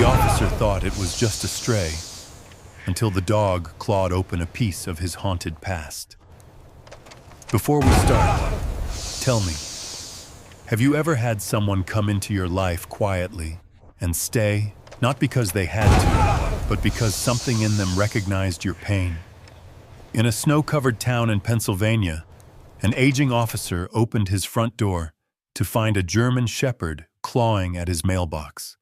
The officer thought it was just a stray, until the dog clawed open a piece of his haunted past. Before we start, tell me, have you ever had someone come into your life quietly and stay, not because they had to, but because something in them recognized your pain? In a snow-covered town in Pennsylvania, an aging officer opened his front door to find a German shepherd clawing at his mailbox.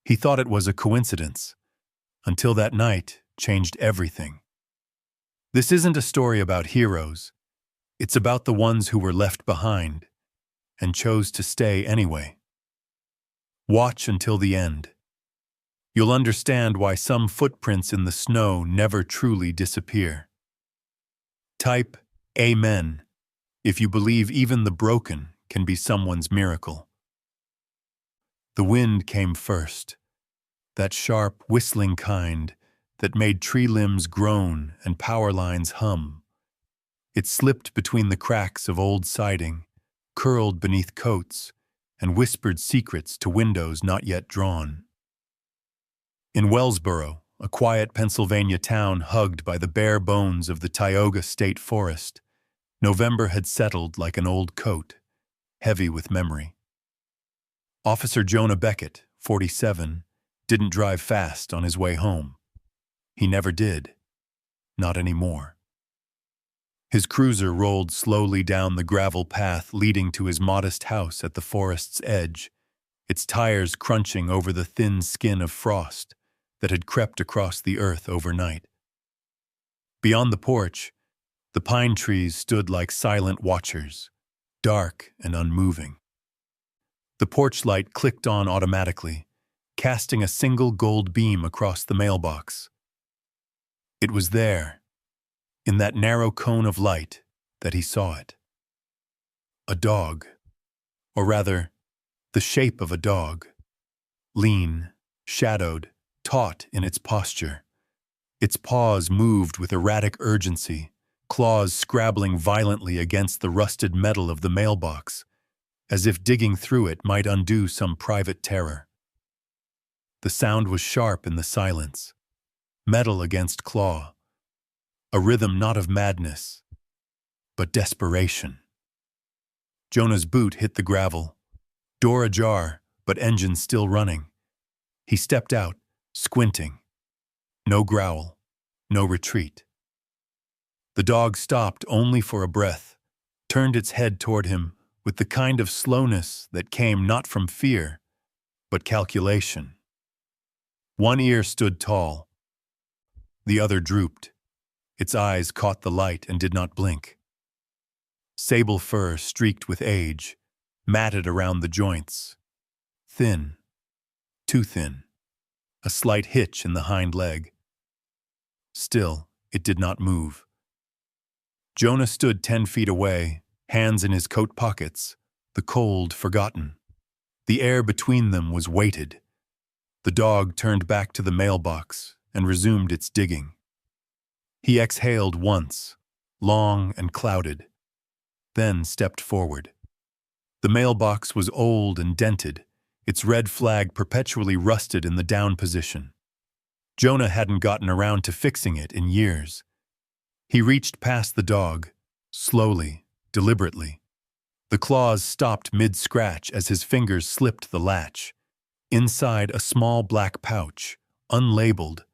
He thought it was a coincidence, until that night changed everything. This isn't a story about heroes. It's about the ones who were left behind and chose to stay anyway. Watch until the end. You'll understand why some footprints in the snow never truly disappear. Type Amen if you believe even the broken can be someone's miracle. The wind came first, that sharp, whistling kind that made tree limbs groan and power lines hum. It slipped between the cracks of old siding, curled beneath coats, and whispered secrets to windows not yet drawn. In Wellsboro, a quiet Pennsylvania town hugged by the bare bones of the Tioga State Forest, November had settled like an old coat, heavy with memory. Officer Jonah Beckett, 47, didn't drive fast on his way home. He never did. Not anymore. His cruiser rolled slowly down the gravel path leading to his modest house at the forest's edge, its tires crunching over the thin skin of frost that had crept across the earth overnight. Beyond the porch, the pine trees stood like silent watchers, dark and unmoving. The porch light clicked on automatically, casting a single gold beam across the mailbox. It was there, in that narrow cone of light, that he saw it. A dog, or rather, the shape of a dog, lean, shadowed, taut in its posture. Its paws moved with erratic urgency, claws scrabbling violently against the rusted metal of the mailbox, as if digging through it might undo some private terror. The sound was sharp in the silence, metal against claw, a rhythm not of madness, but desperation. Jonah's boot hit the gravel, door ajar, but engine still running. He stepped out, squinting. No growl, no retreat. The dog stopped only for a breath, turned its head toward him with the kind of slowness that came not from fear, but calculation. One ear stood tall. The other drooped. Its eyes caught the light and did not blink. Sable fur streaked with age, matted around the joints. Thin, too thin, a slight hitch in the hind leg. Still, it did not move. Jonah stood 10 feet away, hands in his coat pockets, the cold forgotten. The air between them was weighted. The dog turned back to the mailbox and resumed its digging. He exhaled once, long and clouded, then stepped forward. The mailbox was old and dented, its red flag perpetually rusted in the down position. Jonah hadn't gotten around to fixing it in years. He reached past the dog, slowly, deliberately. The claws stopped mid-scratch as his fingers slipped the latch. Inside a small black pouch, unlabeled,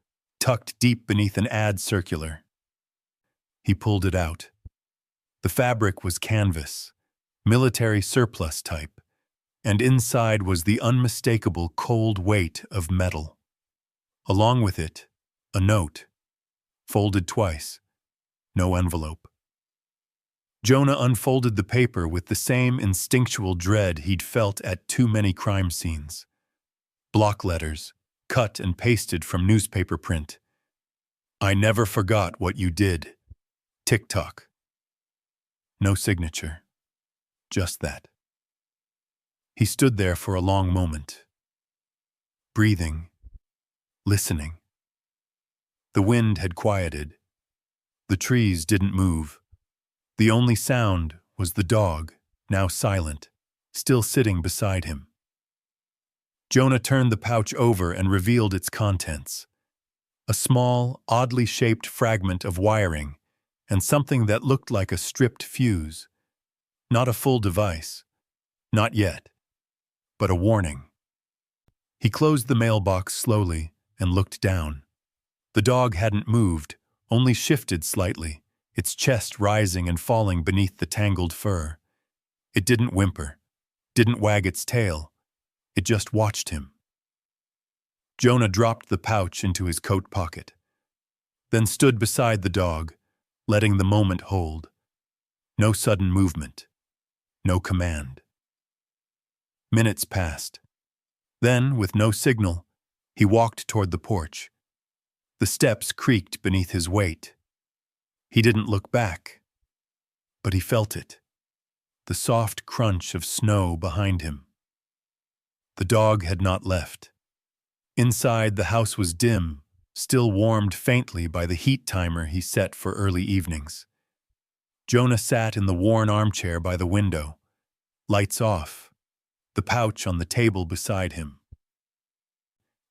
tucked deep beneath an ad circular. He pulled it out. The fabric was canvas, military surplus type, and inside was the unmistakable cold weight of metal. Along with it, a note, folded twice, no envelope. Jonah unfolded the paper with the same instinctual dread he'd felt at too many crime scenes. Block letters, cut and pasted from newspaper print. I never forgot what you did. Tick-tock. No signature. Just that. He stood there for a long moment, breathing, listening. The wind had quieted. The trees didn't move. The only sound was the dog, now silent, still sitting beside him. Jonah turned the pouch over and revealed its contents. A small, oddly shaped fragment of wiring, and something that looked like a stripped fuse. Not a full device. Not yet. But a warning. He closed the mailbox slowly and looked down. The dog hadn't moved, only shifted slightly, its chest rising and falling beneath the tangled fur. It didn't whimper, didn't wag its tail. It just watched him. Jonah dropped the pouch into his coat pocket, then stood beside the dog, letting the moment hold. No sudden movement, no command. Minutes passed. Then, with no signal, he walked toward the porch. The steps creaked beneath his weight. He didn't look back, but he felt it, the soft crunch of snow behind him. The dog had not left. Inside, the house was dim, still warmed faintly by the heat timer he set for early evenings. Jonah sat in the worn armchair by the window, lights off, the pouch on the table beside him.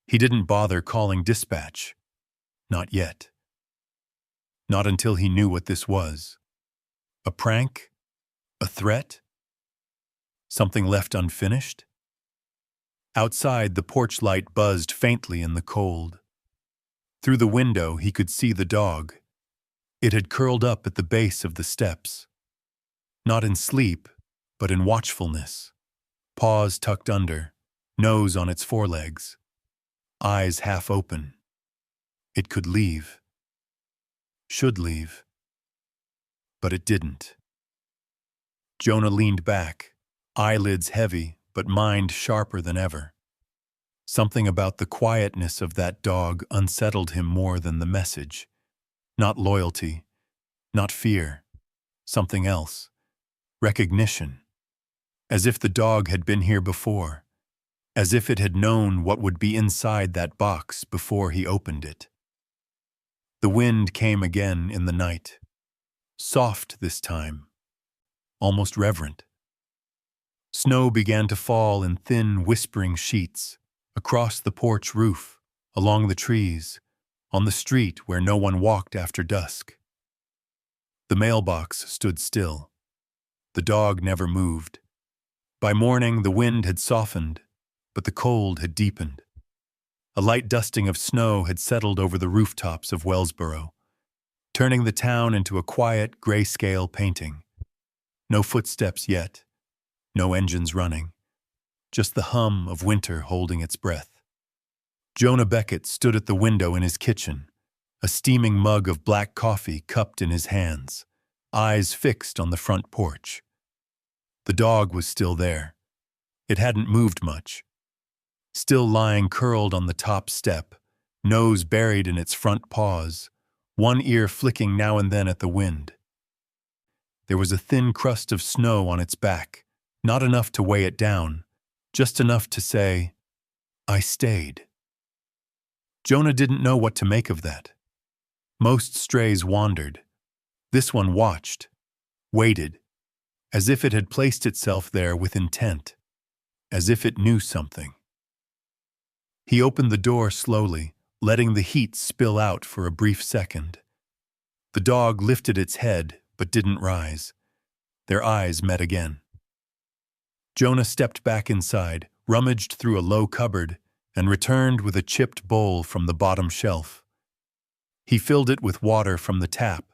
He didn't bother calling dispatch. Not yet. Not until he knew what this was. A prank? A threat? Something left unfinished? Outside, the porch light buzzed faintly in the cold. Through the window, he could see the dog. It had curled up at the base of the steps. Not in sleep, but in watchfulness. Paws tucked under, nose on its forelegs. Eyes half open. It could leave. Should leave. But it didn't. Jonah leaned back, eyelids heavy, but mind sharper than ever. Something about the quietness of that dog unsettled him more than the message. Not loyalty, not fear, something else. Recognition. As if the dog had been here before. As if it had known what would be inside that box before he opened it. The wind came again in the night. Soft this time. Almost reverent. Snow began to fall in thin, whispering sheets, across the porch roof, along the trees, on the street where no one walked after dusk. The mailbox stood still. The dog never moved. By morning, the wind had softened, but the cold had deepened. A light dusting of snow had settled over the rooftops of Wellsboro, turning the town into a quiet, grayscale painting. No footsteps yet, no engines running, just the hum of winter holding its breath. Jonah Beckett stood at the window in his kitchen, a steaming mug of black coffee cupped in his hands, eyes fixed on the front porch. The dog was still there. It hadn't moved much. Still lying curled on the top step, nose buried in its front paws, one ear flicking now and then at the wind. There was a thin crust of snow on its back, not enough to weigh it down, just enough to say, "I stayed." Jonah didn't know what to make of that. Most strays wandered. This one watched, waited, as if it had placed itself there with intent, as if it knew something. He opened the door slowly, letting the heat spill out for a brief second. The dog lifted its head, but didn't rise. Their eyes met again. Jonah stepped back inside, rummaged through a low cupboard, and returned with a chipped bowl from the bottom shelf. He filled it with water from the tap,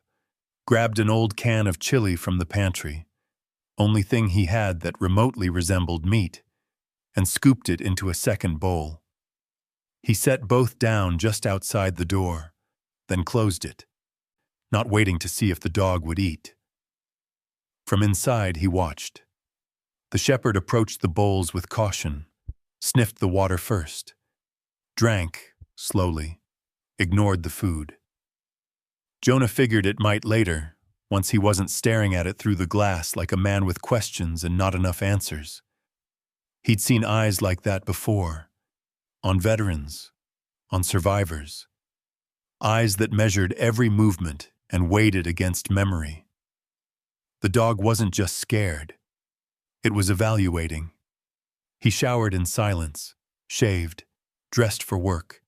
grabbed an old can of chili from the pantry, only thing he had that remotely resembled meat, and scooped it into a second bowl. He set both down just outside the door, then closed it, not waiting to see if the dog would eat. From inside, he watched. The shepherd approached the bowls with caution, sniffed the water first, drank, slowly, ignored the food. Jonah figured it might later, once he wasn't staring at it through the glass like a man with questions and not enough answers. He'd seen eyes like that before, on veterans, on survivors. Eyes that measured every movement and weighed it against memory. The dog wasn't just scared. It was evaluating. He showered in silence, shaved, dressed for work.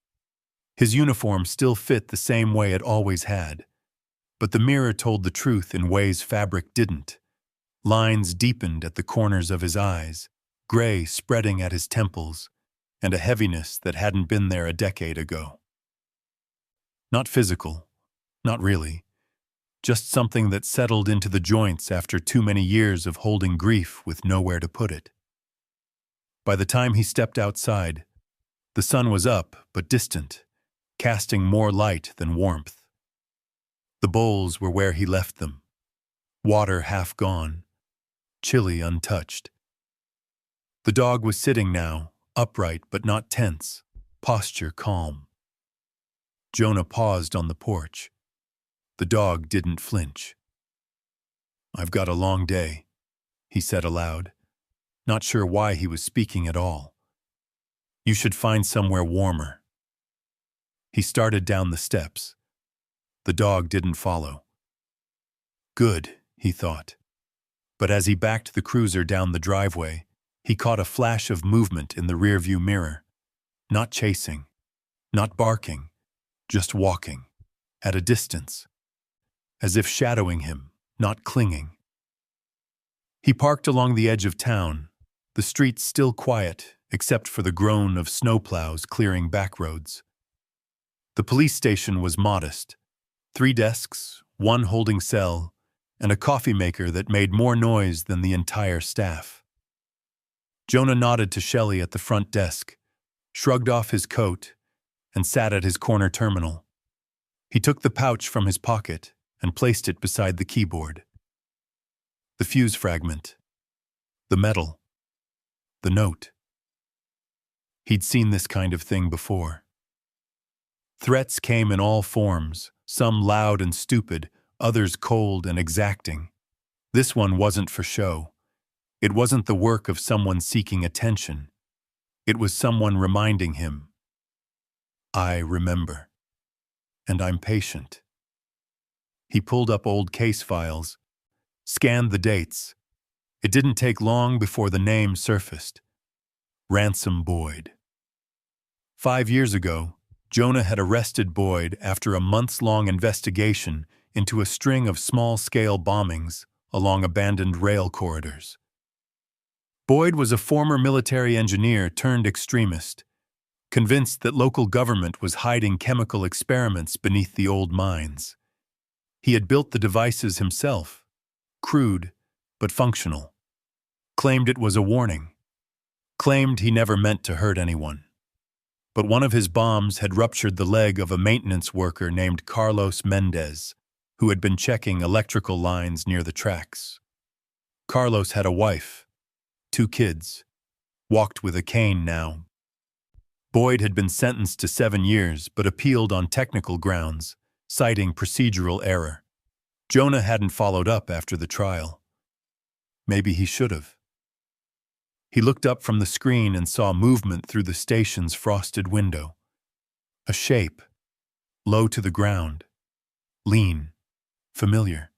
His uniform still fit the same way it always had, but the mirror told the truth in ways fabric didn't. Lines deepened at the corners of his eyes, gray spreading at his temples, and a heaviness that hadn't been there a decade ago. Not physical, not really, just something that settled into the joints after too many years of holding grief with nowhere to put it. By the time he stepped outside, the sun was up but distant, casting more light than warmth. The bowls were where he left them, water half gone, chili untouched. The dog was sitting now, upright but not tense, posture calm. Jonah paused on the porch. The dog didn't flinch. "I've got a long day," he said aloud, not sure why he was speaking at all. "You should find somewhere warmer." He started down the steps. The dog didn't follow. Good, he thought. But as he backed the cruiser down the driveway, he caught a flash of movement in the rearview mirror. Not chasing, not barking, just walking, at a distance, as if shadowing him, not clinging. He parked along the edge of town, the streets still quiet except for the groan of snowplows clearing back roads. The police station was modest. 3 desks, 1 holding cell, and a coffee maker that made more noise than the entire staff. Jonah nodded to Shelley at the front desk, shrugged off his coat, and sat at his corner terminal. He took the pouch from his pocket and placed it beside the keyboard. The fuse fragment, the metal, the note. He'd seen this kind of thing before. Threats came in all forms, some loud and stupid, others cold and exacting. This one wasn't for show. It wasn't the work of someone seeking attention. It was someone reminding him, "I remember, and I'm patient." He pulled up old case files, scanned the dates. It didn't take long before the name surfaced. Ransom Boyd. 5 years ago, Jonah had arrested Boyd after a months-long investigation into a string of small-scale bombings along abandoned rail corridors. Boyd was a former military engineer turned extremist, convinced that local government was hiding chemical experiments beneath the old mines. He had built the devices himself, crude but functional. Claimed it was a warning. Claimed he never meant to hurt anyone. But one of his bombs had ruptured the leg of a maintenance worker named Carlos Mendez, who had been checking electrical lines near the tracks. Carlos had a wife, 2 kids, walked with a cane now. Boyd had been sentenced to 7 years but appealed on technical grounds, citing procedural error. Jonah hadn't followed up after the trial. Maybe he should have. He looked up from the screen and saw movement through the station's frosted window. A shape, low to the ground, lean, familiar.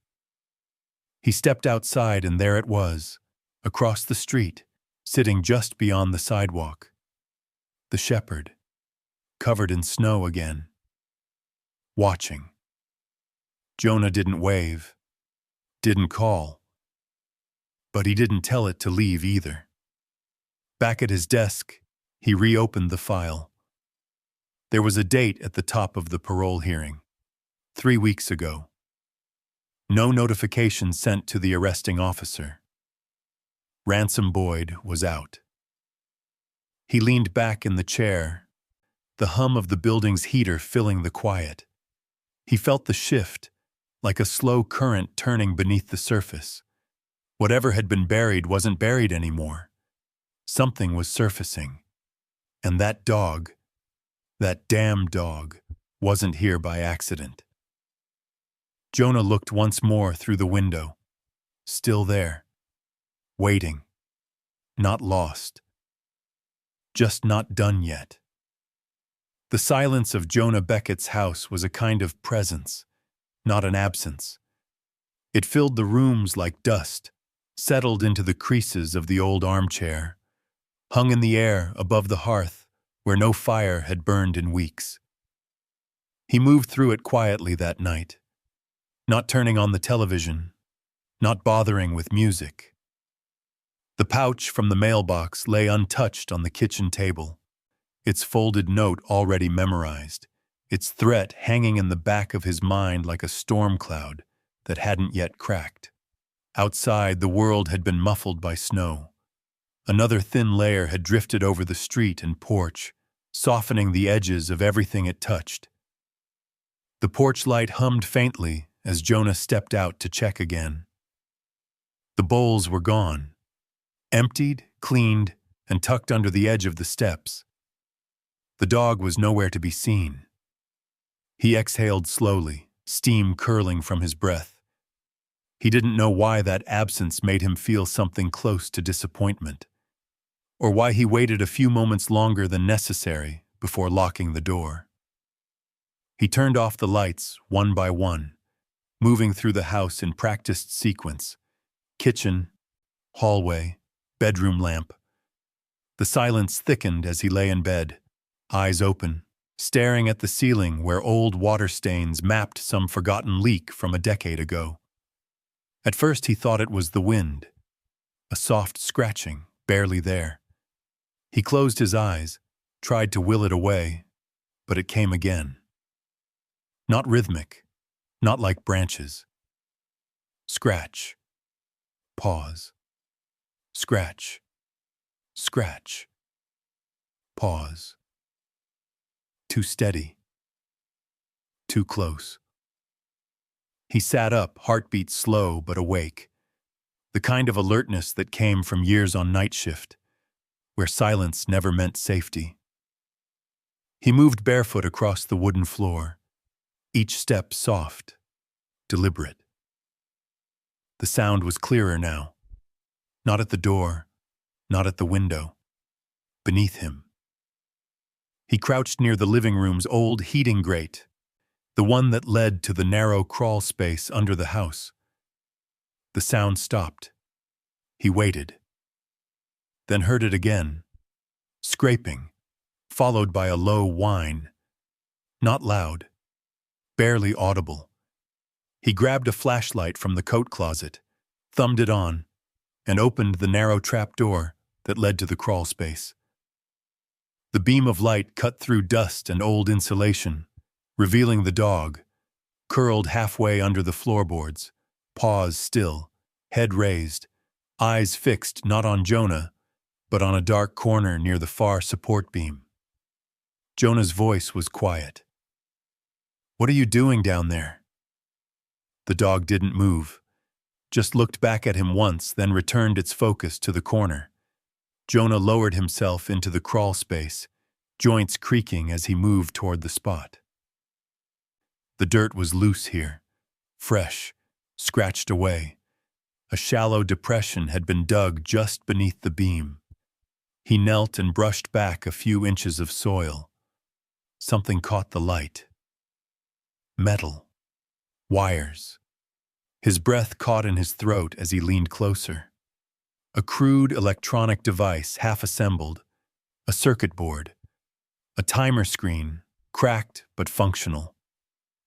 He stepped outside and there it was, across the street, sitting just beyond the sidewalk. The shepherd, covered in snow again. Watching. Jonah didn't wave, didn't call, but he didn't tell it to leave either. Back at his desk, he reopened the file. There was a date at the top of the parole hearing. 3 weeks ago. No notification sent to the arresting officer. Ransom Boyd was out. He leaned back in the chair, the hum of the building's heater filling the quiet. He felt the shift, like a slow current turning beneath the surface. Whatever had been buried wasn't buried anymore. Something was surfacing. And that dog, that damn dog, wasn't here by accident. Jonah looked once more through the window. Still there. Waiting. Not lost. Just not done yet. The silence of Jonah Beckett's house was a kind of presence, not an absence. It filled the rooms like dust, settled into the creases of the old armchair, hung in the air above the hearth where no fire had burned in weeks. He moved through it quietly that night, not turning on the television, not bothering with music. The pouch from the mailbox lay untouched on the kitchen table, its folded note already memorized, its threat hanging in the back of his mind like a storm cloud that hadn't yet cracked. Outside, the world had been muffled by snow. Another thin layer had drifted over the street and porch, softening the edges of everything it touched. The porch light hummed faintly as Jonah stepped out to check again. The bowls were gone, emptied, cleaned, and tucked under the edge of the steps. The dog was nowhere to be seen. He exhaled slowly, steam curling from his breath. He didn't know why that absence made him feel something close to disappointment, or why he waited a few moments longer than necessary before locking the door. He turned off the lights one by one, moving through the house in practiced sequence: kitchen, hallway, bedroom lamp. The silence thickened as he lay in bed, eyes open, staring at the ceiling where old water stains mapped some forgotten leak from a decade ago. At first he thought it was the wind, a soft scratching, barely there. He closed his eyes, tried to will it away, but it came again. Not rhythmic, not like branches. Scratch. Pause. Scratch. Scratch. Pause. Too steady. Too close. He sat up, heartbeat slow but awake, the kind of alertness that came from years on night shift, where silence never meant safety. He moved barefoot across the wooden floor, each step soft, deliberate. The sound was clearer now, not at the door, not at the window, beneath him. He crouched near the living room's old heating grate, the one that led to the narrow crawl space under the house. The sound stopped. He waited, then heard it again, scraping, followed by a low whine. Not loud, barely audible. He grabbed a flashlight from the coat closet, thumbed it on, and opened the narrow trapdoor that led to the crawl space. The beam of light cut through dust and old insulation, revealing the dog, curled halfway under the floorboards, paws still, head raised, eyes fixed not on Jonah, but on a dark corner near the far support beam. Jonah's voice was quiet. "What are you doing down there?" The dog didn't move, just looked back at him once, then returned its focus to the corner. Jonah lowered himself into the crawl space, joints creaking as he moved toward the spot. The dirt was loose here, fresh, scratched away. A shallow depression had been dug just beneath the beam. He knelt and brushed back a few inches of soil. Something caught the light. Metal. Wires. His breath caught in his throat as he leaned closer. A crude electronic device half-assembled, a circuit board, a timer screen, cracked but functional.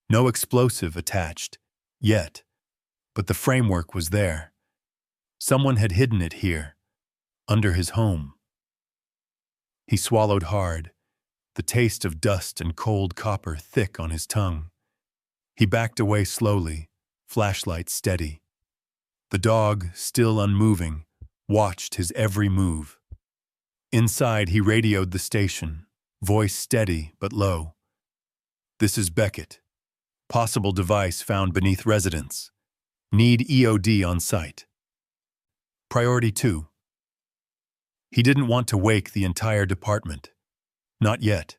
No explosive attached, yet, but the framework was there. Someone had hidden it here, under his home. He swallowed hard, the taste of dust and cold copper thick on his tongue. He backed away slowly, flashlight steady. The dog, still unmoving, watched his every move. Inside, he radioed the station, voice steady but low. "This is Beckett. Possible device found beneath residence. Need EOD on site. Priority 2. He didn't want to wake the entire department. Not yet.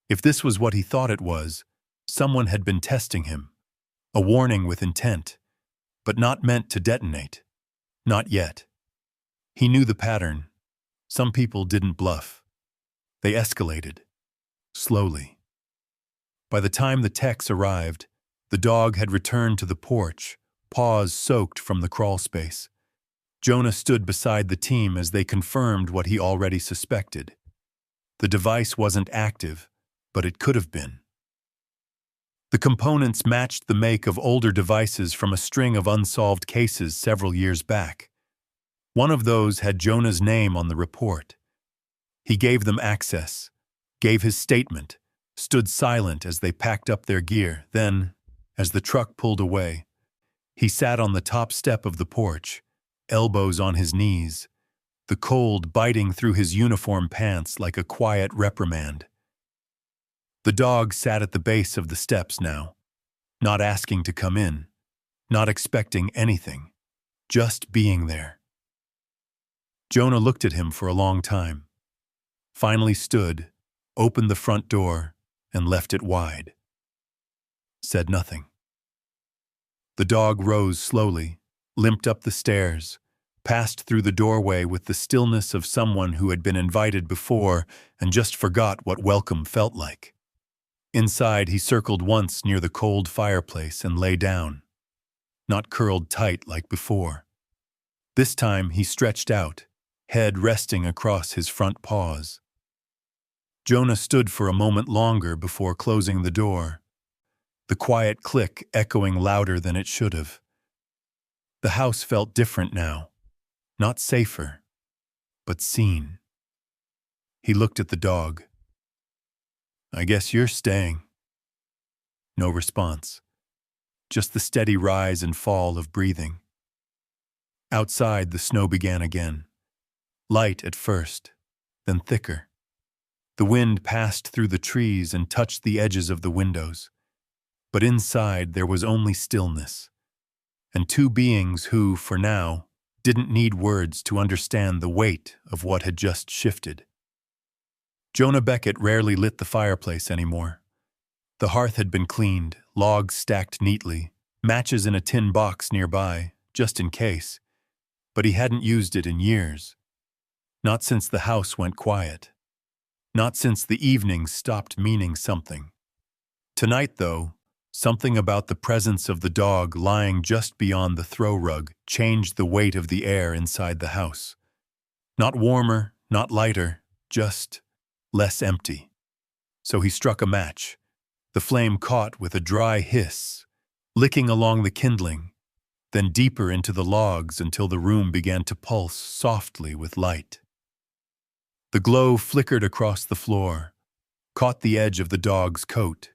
If this was what he thought it was, someone had been testing him. A warning with intent, but not meant to detonate. Not yet. He knew the pattern. Some people didn't bluff. They escalated. Slowly. By the time the techs arrived, the dog had returned to the porch, paws soaked from the crawl space. Jonah stood beside the team as they confirmed what he already suspected. The device wasn't active, but it could have been. The components matched the make of older devices from a string of unsolved cases several years back. One of those had Jonah's name on the report. He gave them access, gave his statement, stood silent as they packed up their gear. Then, as the truck pulled away, he sat on the top step of the porch, elbows on his knees, the cold biting through his uniform pants like a quiet reprimand. The dog sat at the base of the steps now, not asking to come in, not expecting anything, just being there. Jonah looked at him for a long time, finally stood, opened the front door, and left it wide. Said nothing. The dog rose slowly, limped up the stairs, passed through the doorway with the stillness of someone who had been invited before and just forgot what welcome felt like. Inside, he circled once near the cold fireplace and lay down, not curled tight like before. This time he stretched out, head resting across his front paws. Jonah stood for a moment longer before closing the door, the quiet click echoing louder than it should have. The house felt different now, not safer, but seen. He looked at the dog. "I guess you're staying." No response, just the steady rise and fall of breathing. Outside, the snow began again, light at first, then thicker. The wind passed through the trees and touched the edges of the windows. But inside there was only stillness, and two beings who, for now, didn't need words to understand the weight of what had just shifted. Jonah Beckett rarely lit the fireplace anymore. The hearth had been cleaned, logs stacked neatly, matches in a tin box nearby, just in case. But he hadn't used it in years. Not since the house went quiet. Not since the evenings stopped meaning something. Tonight, though, something about the presence of the dog lying just beyond the throw rug changed the weight of the air inside the house. Not warmer, not lighter, just less empty. So he struck a match. The flame caught with a dry hiss, licking along the kindling, then deeper into the logs until the room began to pulse softly with light. The glow flickered across the floor, caught the edge of the dog's coat,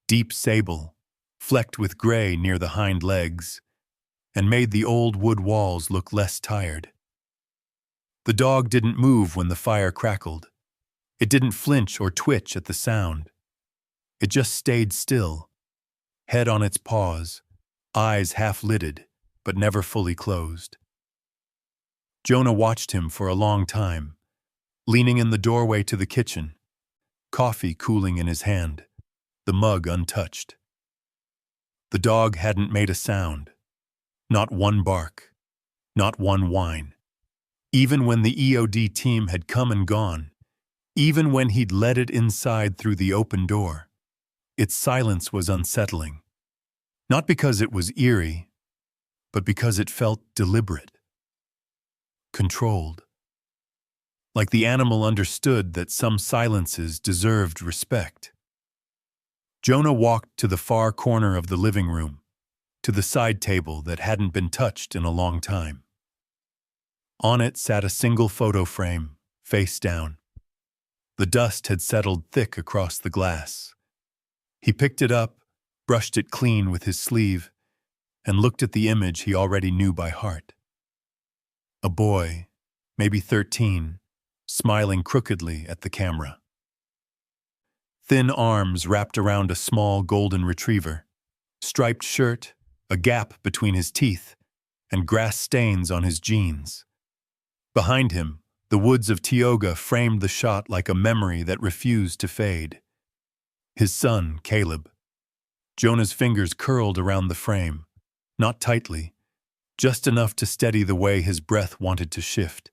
deep sable, flecked with gray near the hind legs, and made the old wood walls look less tired. The dog didn't move when the fire crackled. It didn't flinch or twitch at the sound. It just stayed still, head on its paws, eyes half-lidded, but never fully closed. Jonah watched him for a long time, leaning in the doorway to the kitchen, coffee cooling in his hand, the mug untouched. The dog hadn't made a sound, not one bark, not one whine. Even when the EOD team had come and gone, even when he'd led it inside through the open door, its silence was unsettling. Not because it was eerie, but because it felt deliberate, controlled. Like the animal understood that some silences deserved respect. Jonah walked to the far corner of the living room, to the side table that hadn't been touched in a long time. On it sat a single photo frame, face down. The dust had settled thick across the glass. He picked it up, brushed it clean with his sleeve, and looked at the image he already knew by heart. A boy, maybe 13, smiling crookedly at the camera. Thin arms wrapped around a small golden retriever, striped shirt, a gap between his teeth, and grass stains on his jeans. Behind him, the woods of Tioga framed the shot like a memory that refused to fade. His son, Caleb. Jonah's fingers curled around the frame, not tightly, just enough to steady the way his breath wanted to shift.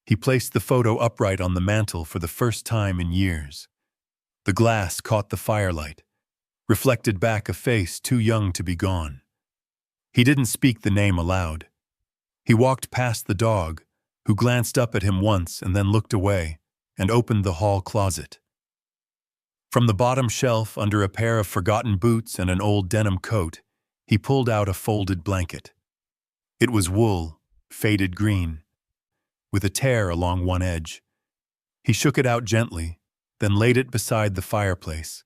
He placed the photo upright on the mantel for the first time in years. The glass caught the firelight, reflected back a face too young to be gone. He didn't speak the name aloud. He walked past the dog, who glanced up at him once and then looked away, and opened the hall closet. From the bottom shelf, under a pair of forgotten boots and an old denim coat, he pulled out a folded blanket. It was wool, faded green, with a tear along one edge. He shook it out gently, then laid it beside the fireplace,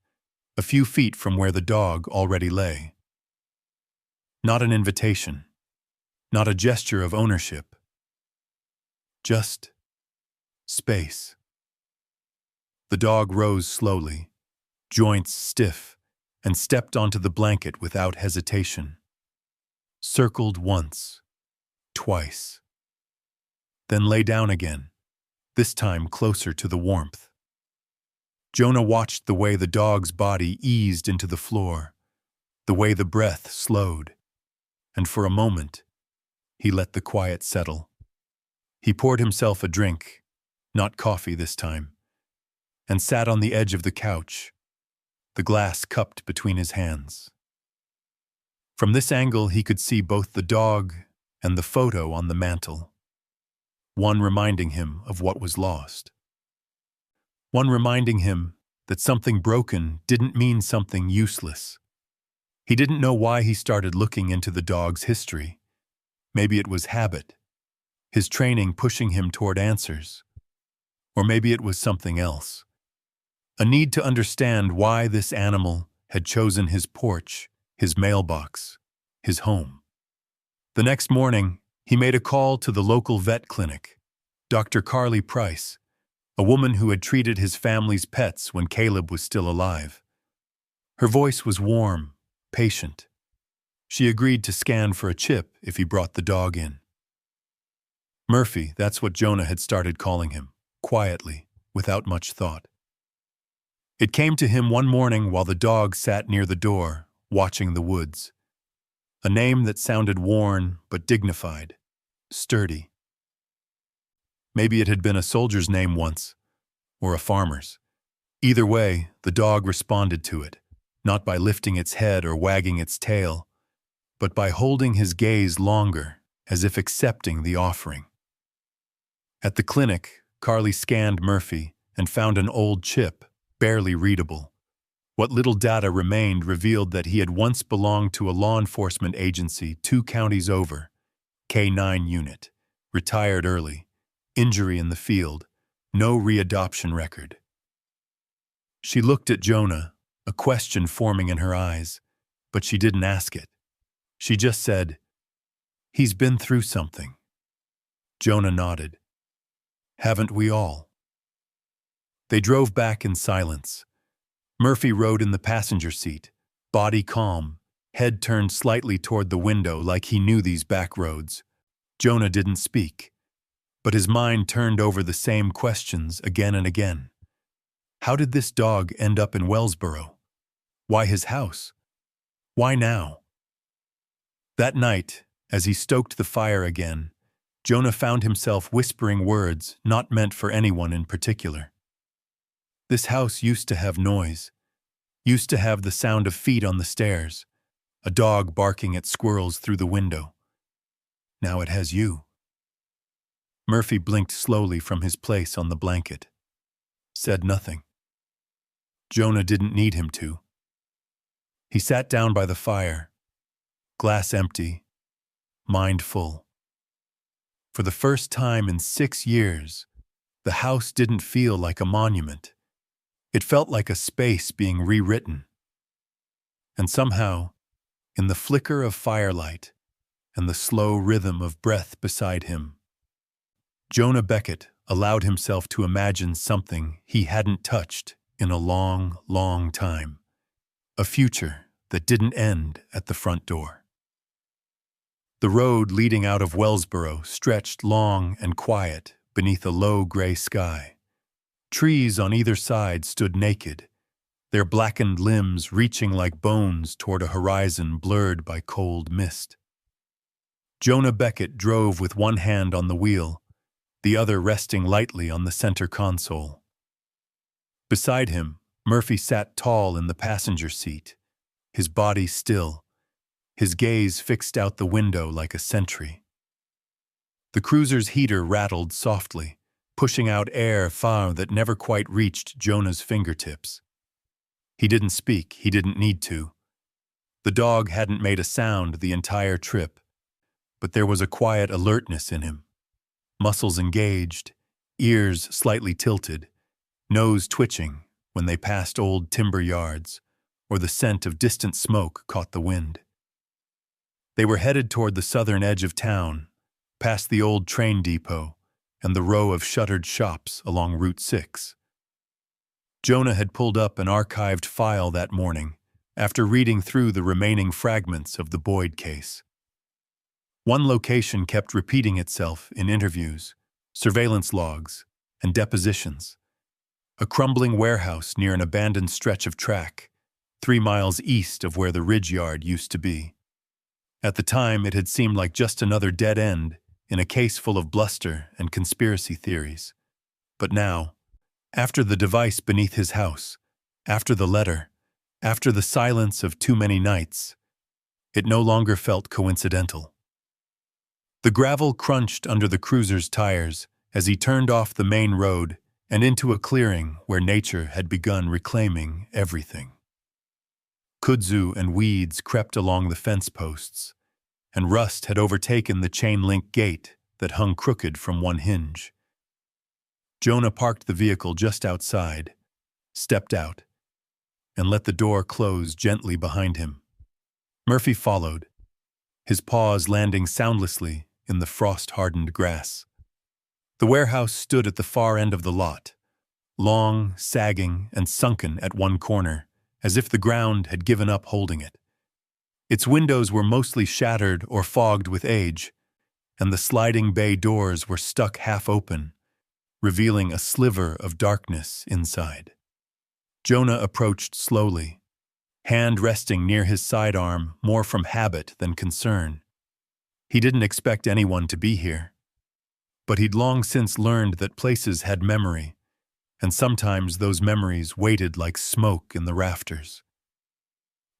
a few feet from where the dog already lay. Not an invitation, not a gesture of ownership, just space. The dog rose slowly, joints stiff, and stepped onto the blanket without hesitation. Circled once, twice. Then lay down again, this time closer to the warmth. Jonah watched the way the dog's body eased into the floor, the way the breath slowed, and for a moment, he let the quiet settle. He poured himself a drink, not coffee this time, and sat on the edge of the couch, the glass cupped between his hands. From this angle, he could see both the dog and the photo on the mantel, one reminding him of what was lost. One reminding him that something broken didn't mean something useless. He didn't know why he started looking into the dog's history. Maybe it was habit, his training pushing him toward answers. Or maybe it was something else. A need to understand why this animal had chosen his porch, his mailbox, his home. The next morning, he made a call to the local vet clinic, Dr. Carly Price, a woman who had treated his family's pets when Caleb was still alive. Her voice was warm, patient. She agreed to scan for a chip if he brought the dog in. Murphy, that's what Jonah had started calling him, quietly, without much thought. It came to him one morning while the dog sat near the door, watching the woods. A name that sounded worn but dignified, sturdy. Maybe it had been a soldier's name once, or a farmer's. Either way, the dog responded to it, not by lifting its head or wagging its tail, but by holding his gaze longer, as if accepting the offering. At the clinic, Carly scanned Murphy and found an old chip, barely readable. What little data remained revealed that he had once belonged to a law enforcement agency 2 counties over, K-9 unit, retired early, injury in the field, no readoption record. She looked at Jonah, a question forming in her eyes, but she didn't ask it. She just said, "He's been through something." Jonah nodded. "Haven't we all?" They drove back in silence. Murphy rode in the passenger seat, body calm, head turned slightly toward the window like he knew these back roads. Jonah didn't speak, but his mind turned over the same questions again and again. How did this dog end up in Wellsboro? Why his house? Why now? That night, as he stoked the fire again, Jonah found himself whispering words not meant for anyone in particular. This house used to have noise, used to have the sound of feet on the stairs, a dog barking at squirrels through the window. Now it has you. Murphy blinked slowly from his place on the blanket, said nothing. Jonah didn't need him to. He sat down by the fire, glass empty, mind full. For the first time in 6 years, the house didn't feel like a monument. It felt like a space being rewritten. And somehow, in the flicker of firelight and the slow rhythm of breath beside him, Jonah Beckett allowed himself to imagine something he hadn't touched in a long, long time. A future that didn't end at the front door. The road leading out of Wellsboro stretched long and quiet beneath a low gray sky. Trees on either side stood naked, their blackened limbs reaching like bones toward a horizon blurred by cold mist. Jonah Beckett drove with one hand on the wheel, the other resting lightly on the center console. Beside him, Murphy sat tall in the passenger seat, his body still, his gaze fixed out the window like a sentry. The cruiser's heater rattled softly, pushing out air far that never quite reached Jonah's fingertips. He didn't speak, he didn't need to. The dog hadn't made a sound the entire trip, but there was a quiet alertness in him. Muscles engaged, ears slightly tilted, nose twitching when they passed old timber yards, or the scent of distant smoke caught the wind. They were headed toward the southern edge of town, past the old train depot and the row of shuttered shops along Route 6. Jonah had pulled up an archived file that morning after reading through the remaining fragments of the Boyd case. One location kept repeating itself in interviews, surveillance logs, and depositions. A crumbling warehouse near an abandoned stretch of track, 3 miles east of where the ridge yard used to be. At the time, it had seemed like just another dead end in a case full of bluster and conspiracy theories. But now, after the device beneath his house, after the letter, after the silence of too many nights, it no longer felt coincidental. The gravel crunched under the cruiser's tires as he turned off the main road and into a clearing where nature had begun reclaiming everything. Kudzu and weeds crept along the fence posts, and rust had overtaken the chain-link gate that hung crooked from one hinge. Jonah parked the vehicle just outside, stepped out, and let the door close gently behind him. Murphy followed, his paws landing soundlessly in the frost-hardened grass. The warehouse stood at the far end of the lot, long, sagging, and sunken at one corner, as if the ground had given up holding it. Its windows were mostly shattered or fogged with age, and the sliding bay doors were stuck half open, revealing a sliver of darkness inside. Jonah approached slowly, hand resting near his sidearm more from habit than concern. He didn't expect anyone to be here, but he'd long since learned that places had memory, and sometimes those memories waited like smoke in the rafters.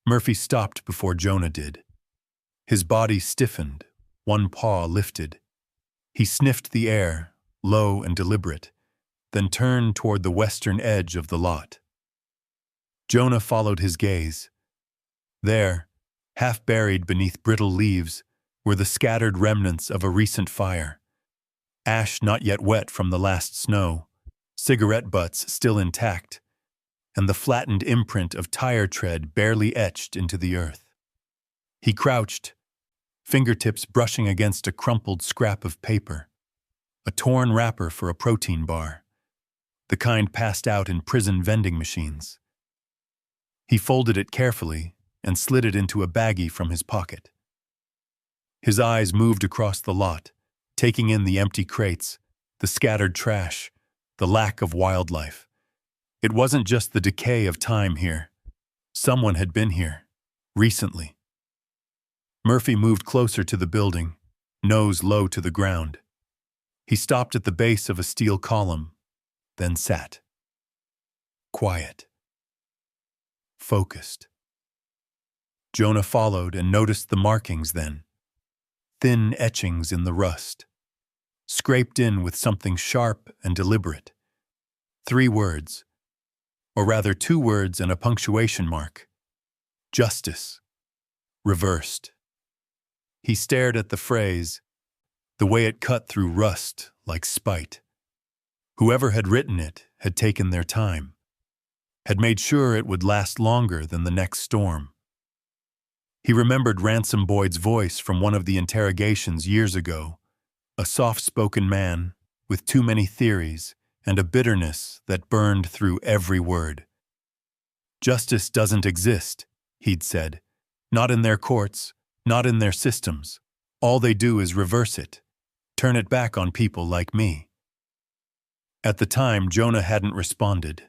Murphy stopped before Jonah did. His body stiffened, one paw lifted. He sniffed the air, low and deliberate, then turned toward the western edge of the lot. Jonah followed his gaze. There, half buried beneath brittle leaves, were the scattered remnants of a recent fire. Ash not yet wet from the last snow, cigarette butts still intact, and the flattened imprint of tire tread barely etched into the earth. He crouched, fingertips brushing against a crumpled scrap of paper, a torn wrapper for a protein bar, the kind passed out in prison vending machines. He folded it carefully and slid it into a baggie from his pocket. His eyes moved across the lot, taking in the empty crates, the scattered trash, the lack of wildlife. It wasn't just the decay of time here. Someone had been here, recently. Murphy moved closer to the building, nose low to the ground. He stopped at the base of a steel column, then sat. Quiet. Focused. Jonah followed and noticed the markings then. Thin etchings in the rust, scraped in with something sharp and deliberate. 3 words, or rather 2 words and a punctuation mark. Justice. Reversed. He stared at the phrase, the way it cut through rust like spite. Whoever had written it had taken their time, had made sure it would last longer than the next storm. He remembered Ransom Boyd's voice from one of the interrogations years ago, a soft-spoken man with too many theories and a bitterness that burned through every word. Justice doesn't exist, he'd said. Not in their courts, not in their systems. All they do is reverse it, turn it back on people like me. At the time, Jonah hadn't responded,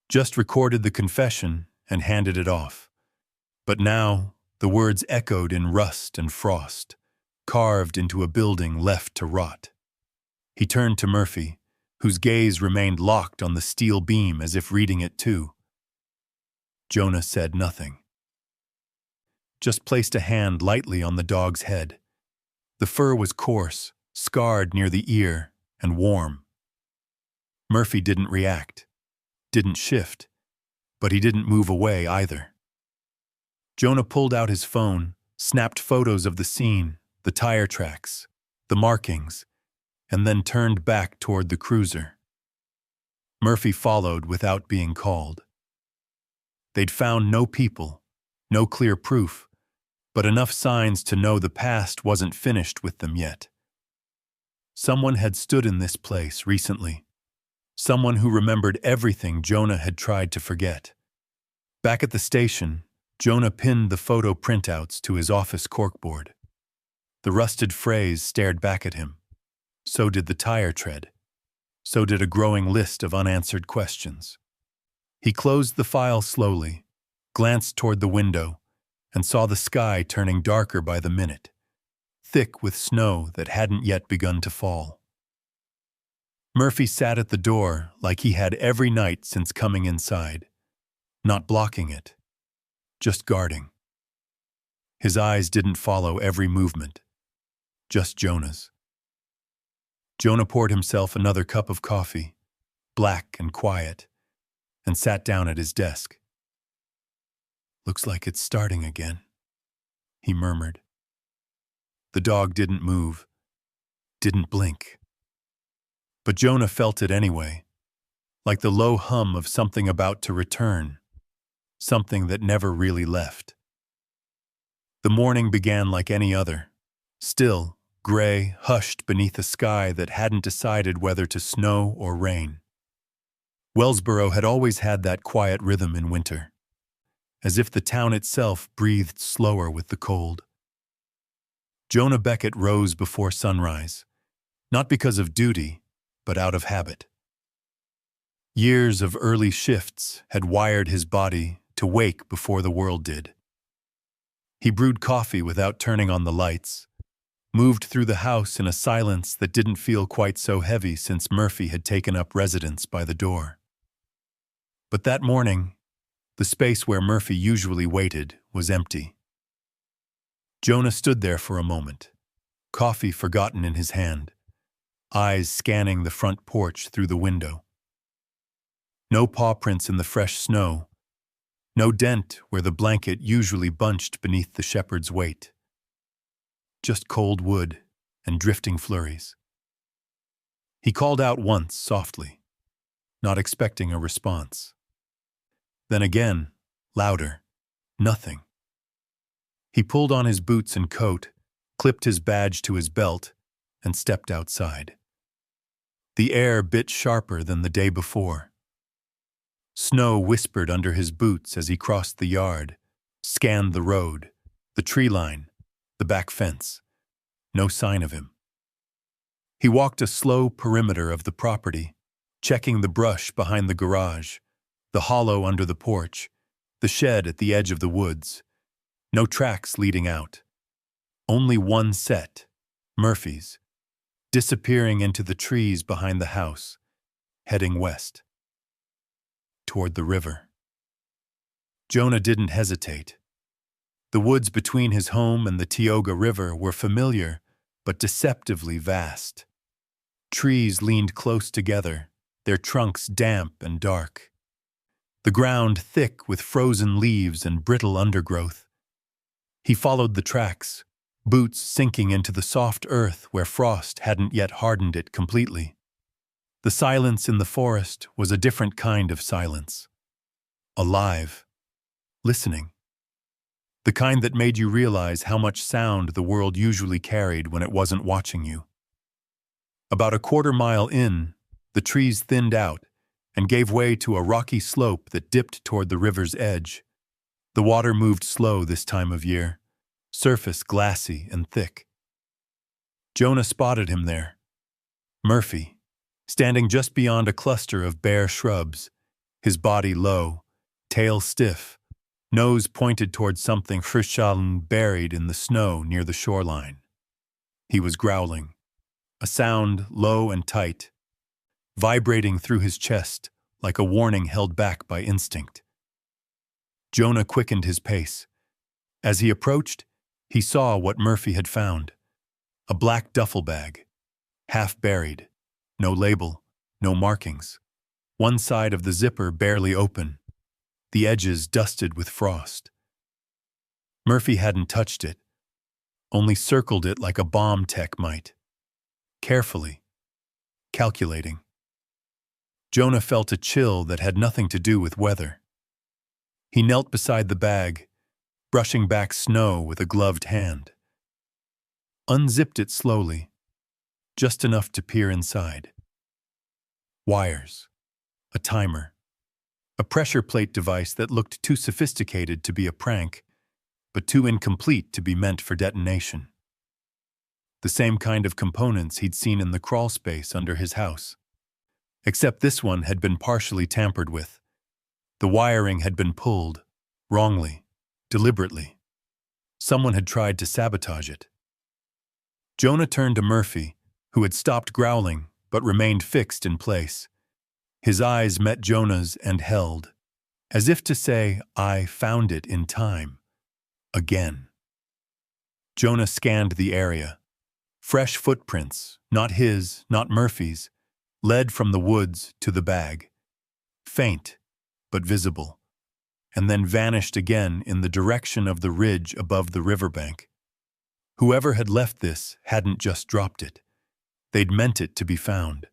just recorded the confession and handed it off. But now, the words echoed in rust and frost, carved into a building left to rot. He turned to Murphy, whose gaze remained locked on the steel beam as if reading it too. Jonah said nothing. Just placed a hand lightly on the dog's head. The fur was coarse, scarred near the ear, and warm. Murphy didn't react, didn't shift, but he didn't move away either. Jonah pulled out his phone, snapped photos of the scene, the tire tracks, the markings, and then turned back toward the cruiser. Murphy followed without being called. They'd found no people, no clear proof, but enough signs to know the past wasn't finished with them yet. Someone had stood in this place recently. Someone who remembered everything Jonah had tried to forget. Back at the station, Jonah pinned the photo printouts to his office corkboard. The rusted phrase stared back at him. So did the tire tread. So did a growing list of unanswered questions. He closed the file slowly, glanced toward the window, and saw the sky turning darker by the minute, thick with snow that hadn't yet begun to fall. Murphy sat at the door like he had every night since coming inside, not blocking it, just guarding. His eyes didn't follow every movement, just Jonah's. Jonah poured himself another cup of coffee, black and quiet, and sat down at his desk. "Looks like it's starting again," he murmured. The dog didn't move, didn't blink. But Jonah felt it anyway, like the low hum of something about to return, something that never really left. The morning began like any other, still, gray, hushed beneath a sky that hadn't decided whether to snow or rain. Wellsboro had always had that quiet rhythm in winter, as if the town itself breathed slower with the cold. Jonah Beckett rose before sunrise, not because of duty, but out of habit. Years of early shifts had wired his body to wake before the world did. He brewed coffee without turning on the lights, moved through the house in a silence that didn't feel quite so heavy since Murphy had taken up residence by the door. But that morning, the space where Murphy usually waited was empty. Jonah stood there for a moment, coffee forgotten in his hand, eyes scanning the front porch through the window. No paw prints in the fresh snow, no dent where the blanket usually bunched beneath the shepherd's weight. Just cold wood and drifting flurries. He called out once softly, not expecting a response. Then again, louder, nothing. He pulled on his boots and coat, clipped his badge to his belt, and stepped outside. The air bit sharper than the day before. Snow whispered under his boots as he crossed the yard, scanned the road, the tree line, the back fence. No sign of him. He walked a slow perimeter of the property, checking the brush behind the garage, the hollow under the porch, the shed at the edge of the woods. No tracks leading out. Only one set, Murphy's, disappearing into the trees behind the house, heading west, toward the river. Jonah didn't hesitate. The woods between his home and the Tioga River were familiar, but deceptively vast. Trees leaned close together, their trunks damp and dark. The ground thick with frozen leaves and brittle undergrowth. He followed the tracks, boots sinking into the soft earth where frost hadn't yet hardened it completely. The silence in the forest was a different kind of silence. Alive. Listening. The kind that made you realize how much sound the world usually carried when it wasn't watching you. About a quarter-mile in, the trees thinned out and gave way to a rocky slope that dipped toward the river's edge. The water moved slow this time of year, surface glassy and thick. Jonah spotted him there. Murphy, standing just beyond a cluster of bare shrubs, his body low, tail stiff, nose pointed toward something frischaln buried in the snow near the shoreline. He was growling, a sound low and tight, vibrating through his chest like a warning held back by instinct. Jonah quickened his pace. As he approached, he saw what Murphy had found. A black duffel bag, half buried, no label, no markings. one side of the zipper barely open, the edges dusted with frost. Murphy hadn't touched it, only circled it like a bomb tech might. Carefully, calculating. Jonah felt a chill that had nothing to do with weather. He knelt beside the bag, brushing back snow with a gloved hand. Unzipped it slowly, just enough to peer inside. Wires, a timer, a pressure plate device that looked too sophisticated to be a prank, but too incomplete to be meant for detonation. The same kind of components he'd seen in the crawl space under his house. Except this one had been partially tampered with. The wiring had been pulled, wrongly, deliberately. Someone had tried to sabotage it. Jonah turned to Murphy, who had stopped growling but remained fixed in place. His eyes met Jonah's and held, as if to say, "I found it in time." Again. Jonah scanned the area. Fresh footprints, not his, not Murphy's, led from the woods to the bag. Faint, but visible, and then vanished again in the direction of the ridge above the riverbank. Whoever had left this hadn't just dropped it. They'd meant it to be found,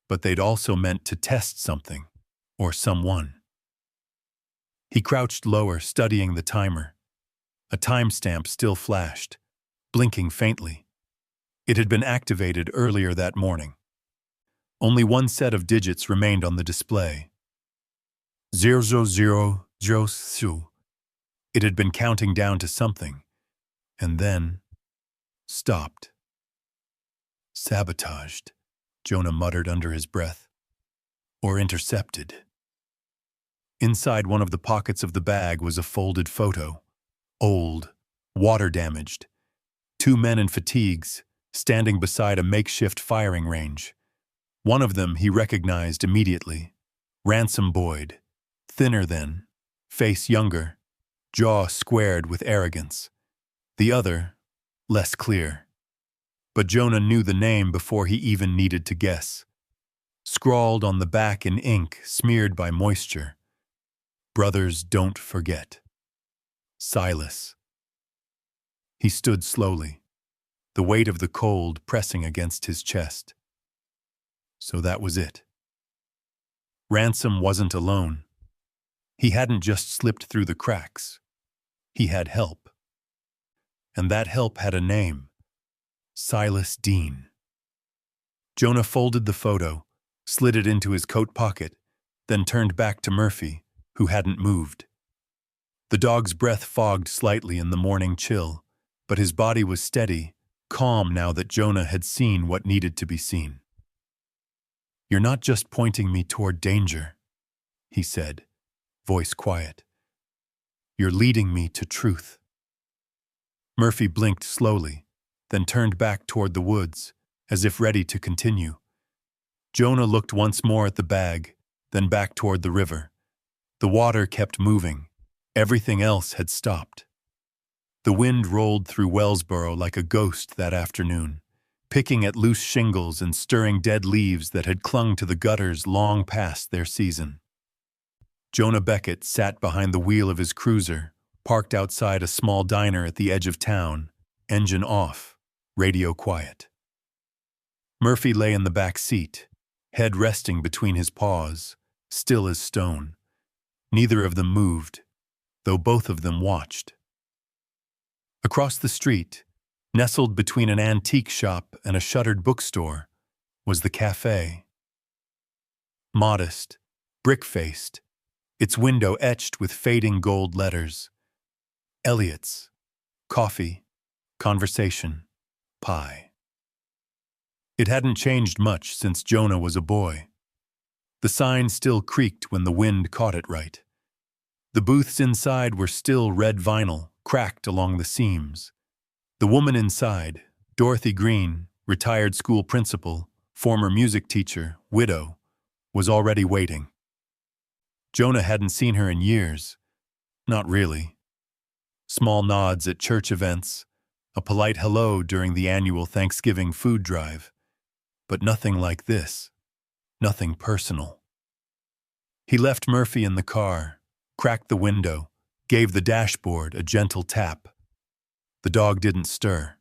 but they'd also meant to test something, or someone. He crouched lower, studying the timer. A timestamp still flashed, blinking faintly. It had been activated earlier that morning. Only one set of digits remained on the display. 0000. It had been counting down to something, and then stopped. Sabotaged, Jonah muttered under his breath. Or intercepted. Inside one of the pockets of the bag was a folded photo. Old, water-damaged. Two men in fatigues, standing beside a makeshift firing range. One of them he recognized immediately. Ransom Boyd, thinner than, face younger, jaw squared with arrogance. The other, less clear. But Jonah knew the name before he even needed to guess. Scrawled on the back in ink smeared by moisture. Brothers don't forget. Silas. He stood slowly, the weight of the cold pressing against his chest. So that was it. Ransom wasn't alone. He hadn't just slipped through the cracks. He had help. And that help had a name. Silas Dean. Jonah folded the photo, slid it into his coat pocket, then turned back to Murphy, who hadn't moved. The dog's breath fogged slightly in the morning chill, but his body was steady, calm now that Jonah had seen what needed to be seen. "You're not just pointing me toward danger," he said, voice quiet. "You're leading me to truth." Murphy blinked slowly, then turned back toward the woods, as if ready to continue. Jonah looked once more at the bag, then back toward the river. The water kept moving. Everything else had stopped. The wind rolled through Wellsboro like a ghost that afternoon, picking at loose shingles and stirring dead leaves that had clung to the gutters long past their season. Jonah Beckett sat behind the wheel of his cruiser, parked outside a small diner at the edge of town, engine off, radio quiet. Murphy lay in the back seat, head resting between his paws, still as stone. Neither of them moved, though both of them watched. Across the street, nestled between an antique shop and a shuttered bookstore, was the cafe. Modest, brick-faced, its window etched with fading gold letters. Elliot's, coffee, conversation, pie. It hadn't changed much since Jonah was a boy. The sign still creaked when the wind caught it right. The booths inside were still red vinyl, cracked along the seams. The woman inside, Dorothy Green, retired school principal, former music teacher, widow, was already waiting. Jonah hadn't seen her in years. Not really. Small nods at church events, a polite hello during the annual Thanksgiving food drive. But nothing like this. Nothing personal. He left Murphy in the car, cracked the window, gave the dashboard a gentle tap. The dog didn't stir.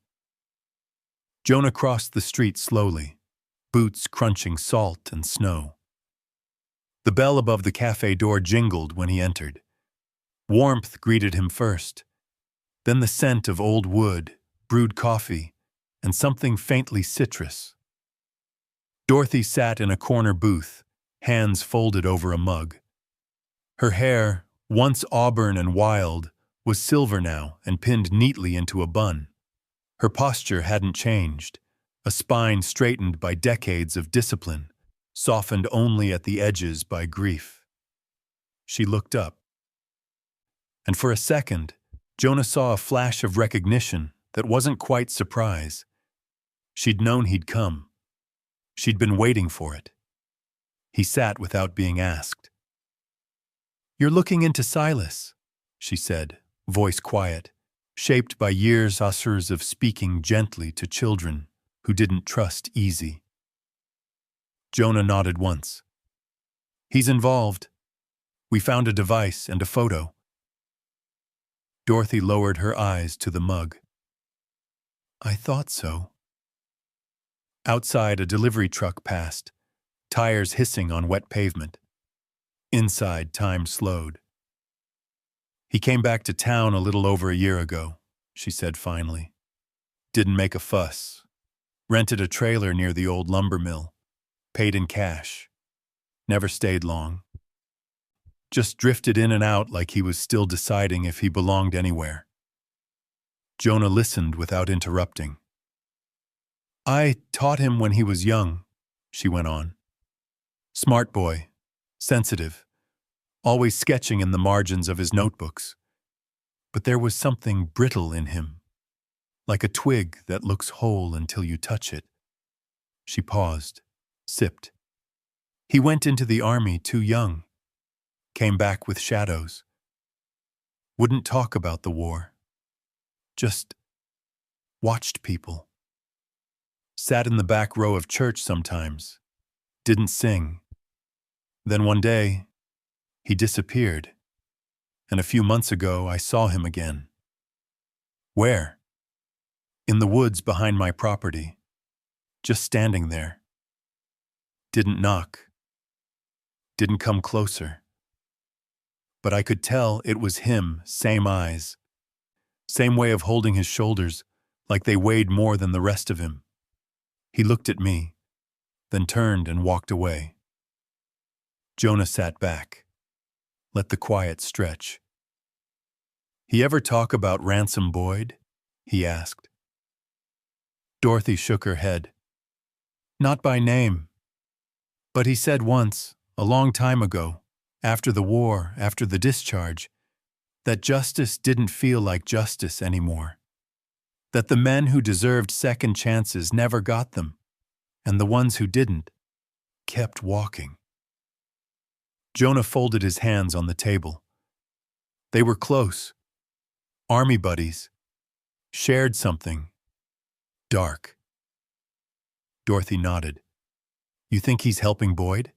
Jonah crossed the street slowly, boots crunching salt and snow. The bell above the cafe door jingled when he entered. Warmth greeted him first, then the scent of old wood, brewed coffee, and something faintly citrus. Dorothy sat in a corner booth, hands folded over a mug. Her hair, once auburn and wild, was silver now and pinned neatly into a bun. Her posture hadn't changed, a spine straightened by decades of discipline, softened only at the edges by grief. She looked up. And for a second, Jonah saw a flash of recognition that wasn't quite surprise. She'd known he'd come. She'd been waiting for it. He sat without being asked. "You're looking into Silas," she said, voice quiet, shaped by years of speaking gently to children who didn't trust easy. Jonah nodded once. "He's involved. We found a device and a photo." Dorothy lowered her eyes to the mug. "I thought so." Outside, a delivery truck passed, tires hissing on wet pavement. Inside, time slowed. "He came back to town a little over a year ago," she said finally. "Didn't make a fuss. Rented a trailer near the old lumber mill. Paid in cash. Never stayed long. Just drifted in and out like he was still deciding if he belonged anywhere." Jonah listened without interrupting. "I taught him when he was young," she went on. "Smart boy, sensitive, always sketching in the margins of his notebooks. But there was something brittle in him, like a twig that looks whole until you touch it." She paused, sipped. "He went into the army too young. Came back with shadows. Wouldn't talk about the war. Just watched people. Sat in the back row of church sometimes. Didn't sing. Then one day, he disappeared. And a few months ago, I saw him again." "Where?" "In the woods behind my property. Just standing there. Didn't knock. Didn't come closer. But I could tell it was him, same eyes. Same way of holding his shoulders, like they weighed more than the rest of him. He looked at me, then turned and walked away." Jonah sat back, let the quiet stretch. "He ever talk about Ransom Boyd?" he asked. Dorothy shook her head. "Not by name. But he said once, a long time ago, after the war, after the discharge, that justice didn't feel like justice anymore. That the men who deserved second chances never got them, and the ones who didn't kept walking." Jonah folded his hands on the table. They were close. Army buddies. Shared something. Dark. Dorothy nodded. "You think he's helping Boyd?"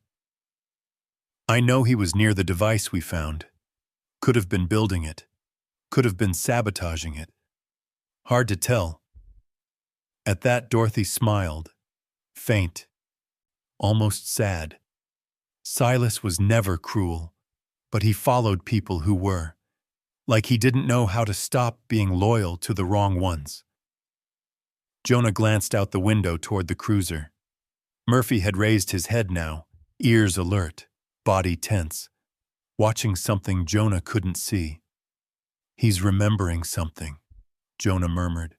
"I know he was near the device we found. Could have been building it. Could have been sabotaging it. Hard to tell." At that, Dorothy smiled. Faint. Almost sad. Silas was never cruel, but he followed people who were. Like he didn't know how to stop being loyal to the wrong ones. Jonah glanced out the window toward the cruiser. Murphy had raised his head now, ears alert, body tense, watching something Jonah couldn't see. "He's remembering something," Jonah murmured.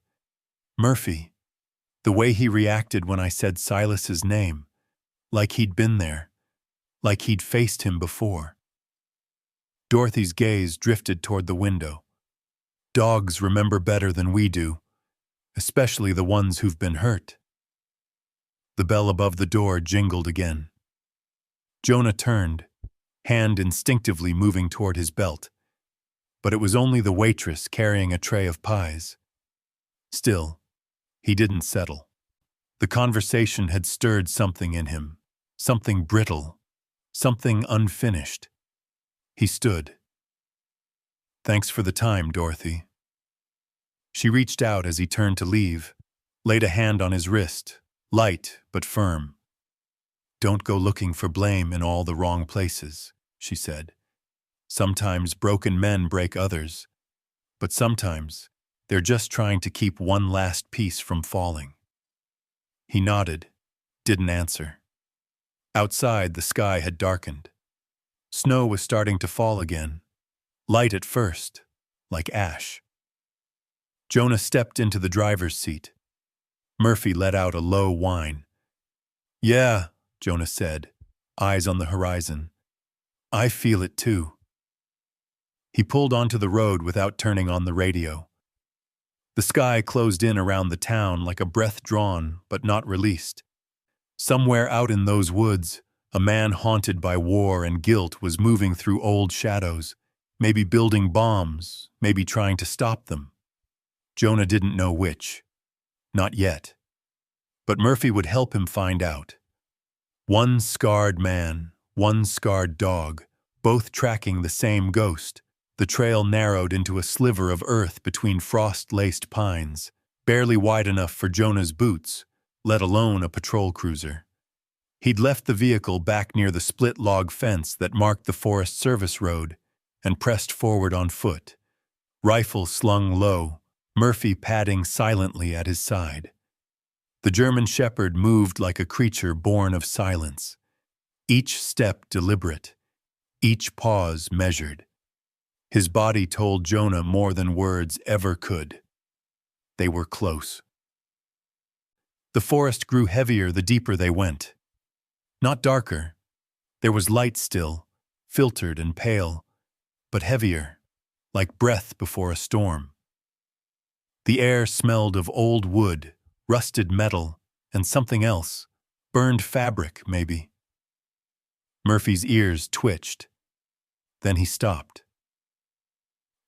"Murphy, the way he reacted when I said Silas's name, like he'd been there, like he'd faced him before." Dorothy's gaze drifted toward the window. "Dogs remember better than we do, especially the ones who've been hurt." The bell above the door jingled again. Jonah turned, hand instinctively moving toward his belt. But it was only the waitress carrying a tray of pies. Still, he didn't settle. The conversation had stirred something in him, something brittle, something unfinished. He stood. "Thanks for the time, Dorothy." She reached out as he turned to leave, laid a hand on his wrist, light but firm. "Don't go looking for blame in all the wrong places," she said. "Sometimes broken men break others, but sometimes they're just trying to keep one last piece from falling." He nodded, didn't answer. Outside, the sky had darkened. Snow was starting to fall again, light at first, like ash. Jonah stepped into the driver's seat. Murphy let out a low whine. "Yeah," Jonah said, eyes on the horizon. "I feel it too." He pulled onto the road without turning on the radio. The sky closed in around the town like a breath drawn but not released. Somewhere out in those woods, a man haunted by war and guilt was moving through old shadows, maybe building bombs, maybe trying to stop them. Jonah didn't know which. Not yet. But Murphy would help him find out. One scarred man, one scarred dog, both tracking the same ghost. The trail narrowed into a sliver of earth between frost-laced pines, barely wide enough for Jonah's boots, let alone a patrol cruiser. He'd left the vehicle back near the split log fence that marked the Forest Service road and pressed forward on foot, rifle slung low, Murphy padding silently at his side. The German shepherd moved like a creature born of silence, each step deliberate, each pause measured. His body told Jonah more than words ever could. They were close. The forest grew heavier the deeper they went. Not darker. There was light still, filtered and pale, but heavier, like breath before a storm. The air smelled of old wood, rusted metal, and something else, burned fabric, maybe. Murphy's ears twitched. Then he stopped.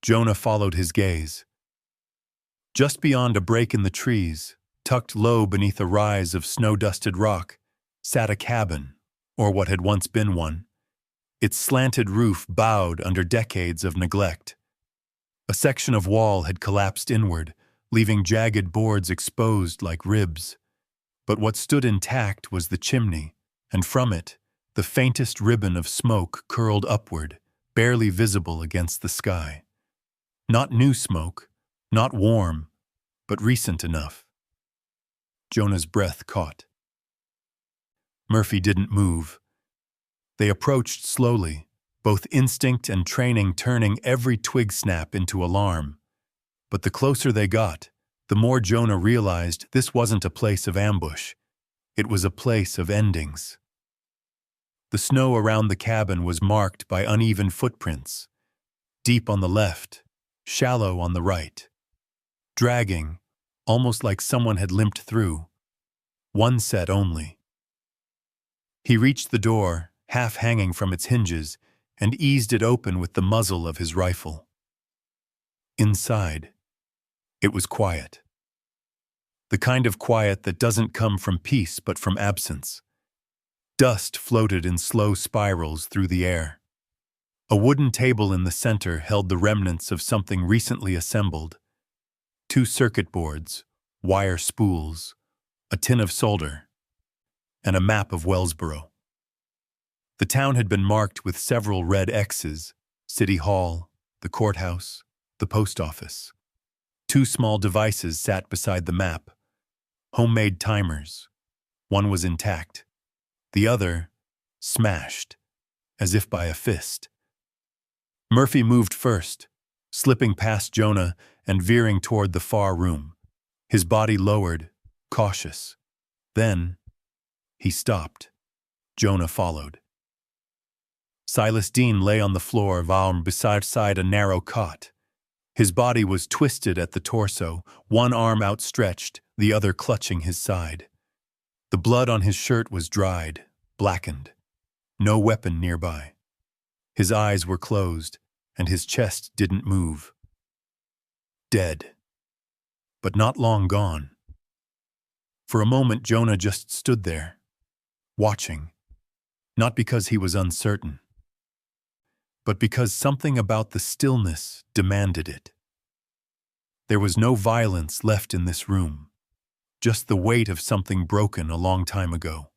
Jonah followed his gaze. Just beyond a break in the trees, tucked low beneath a rise of snow-dusted rock, sat a cabin, or what had once been one. Its slanted roof bowed under decades of neglect. A section of wall had collapsed inward, leaving jagged boards exposed like ribs. But what stood intact was the chimney, and from it, the faintest ribbon of smoke curled upward, barely visible against the sky. Not new smoke, not warm, but recent enough. Jonah's breath caught. Murphy didn't move. They approached slowly, both instinct and training turning every twig snap into alarm. But the closer they got, the more Jonah realized this wasn't a place of ambush. It was a place of endings. The snow around the cabin was marked by uneven footprints, deep on the left, shallow on the right, dragging, almost like someone had limped through. One set only. He reached the door, half hanging from its hinges, and eased it open with the muzzle of his rifle. Inside, it was quiet. The kind of quiet that doesn't come from peace but from absence. Dust floated in slow spirals through the air. A wooden table in the center held the remnants of something recently assembled. 2 circuit boards, wire spools, a tin of solder, and a map of Wellsboro. The town had been marked with several red X's: City Hall, the courthouse, the post office. 2 small devices sat beside the map, homemade timers. One was intact, the other smashed, as if by a fist. Murphy moved first, slipping past Jonah and veering toward the far room, his body lowered, cautious. Then, he stopped. Jonah followed. Silas Dean lay on the floor, beside a narrow cot. His body was twisted at the torso, one arm outstretched, the other clutching his side. The blood on his shirt was dried, blackened. No weapon nearby. His eyes were closed, and his chest didn't move. Dead. But not long gone. For a moment, Jonah just stood there, watching. not because he was uncertain, but because something about the stillness demanded it. There was no violence left in this room, just the weight of something broken a long time ago.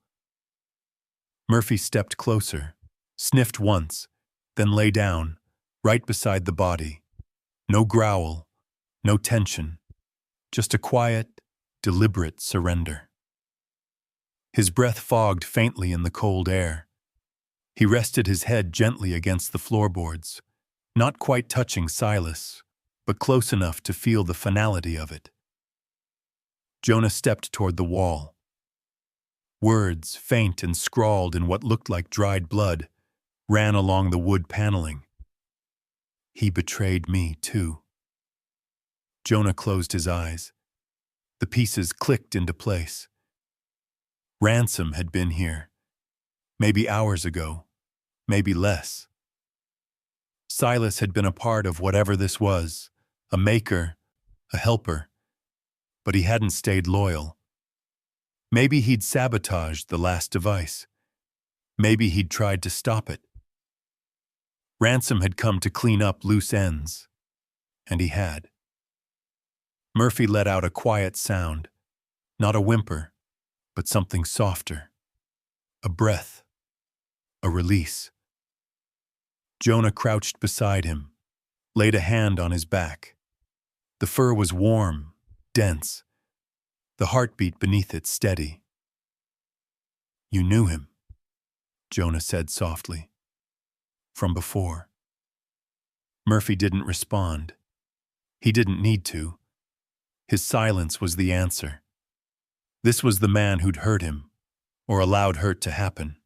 Murphy stepped closer, sniffed once, then lay down, right beside the body. No growl, no tension, just a quiet, deliberate surrender. His breath fogged faintly in the cold air. He rested his head gently against the floorboards, not quite touching Silas, but close enough to feel the finality of it. Jonah stepped toward the wall. Words, faint and scrawled in what looked like dried blood, ran along the wood paneling. He betrayed me, too. Jonah closed his eyes. The pieces clicked into place. Ransom had been here. Maybe hours ago, maybe less. Silas had been a part of whatever this was, a maker, a helper, but he hadn't stayed loyal. Maybe he'd sabotaged the last device. Maybe he'd tried to stop it. Ransom had come to clean up loose ends, and he had. Murphy let out a quiet sound, not a whimper, but something softer. A breath, a release. Jonah crouched beside him, laid a hand on his back. The fur was warm, dense, the heartbeat beneath it steady. "You knew him," Jonah said softly. "From before." Murphy didn't respond. He didn't need to. His silence was the answer. This was the man who'd hurt him, or allowed hurt to happen.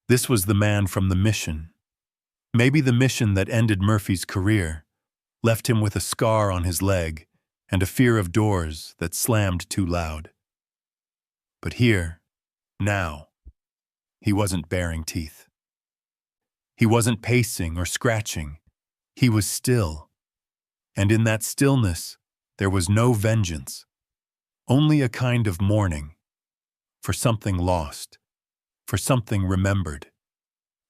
This was the man from the mission. Maybe the mission that ended Murphy's career, left him with a scar on his leg and a fear of doors that slammed too loud. But here, now, he wasn't baring teeth. He wasn't pacing or scratching. He was still. And in that stillness, there was no vengeance, only a kind of mourning, for something lost, for something remembered.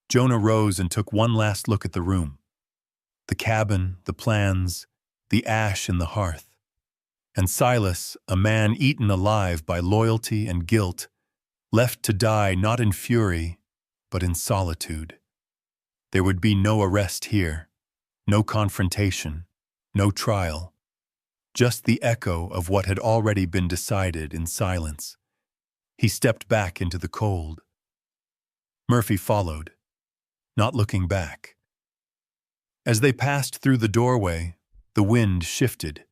Jonah rose and took one last look at the room. The cabin, the plans, the ash in the hearth. And Silas, a man eaten alive by loyalty and guilt, left to die not in fury, but in solitude. There would be no arrest here, no confrontation, no trial, just the echo of what had already been decided in silence. He stepped back into the cold. Murphy followed, not looking back. As they passed through the doorway, the wind shifted.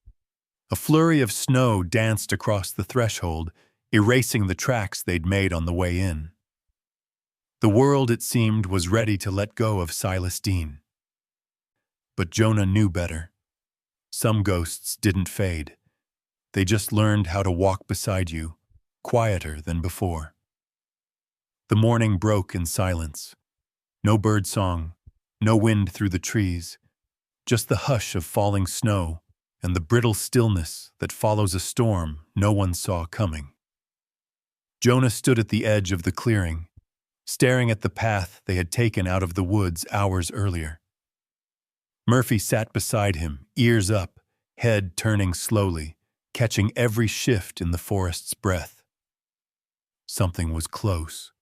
A flurry of snow danced across the threshold, erasing the tracks they'd made on the way in. The world, it seemed, was ready to let go of Silas Dean. But Jonah knew better. Some ghosts didn't fade. They just learned how to walk beside you, quieter than before. The morning broke in silence. No birdsong, no wind through the trees, just the hush of falling snow and the brittle stillness that follows a storm no one saw coming. Jonah stood at the edge of the clearing, staring at the path they had taken out of the woods hours earlier. Murphy sat beside him, ears up, head turning slowly, catching every shift in the forest's breath. Something was close.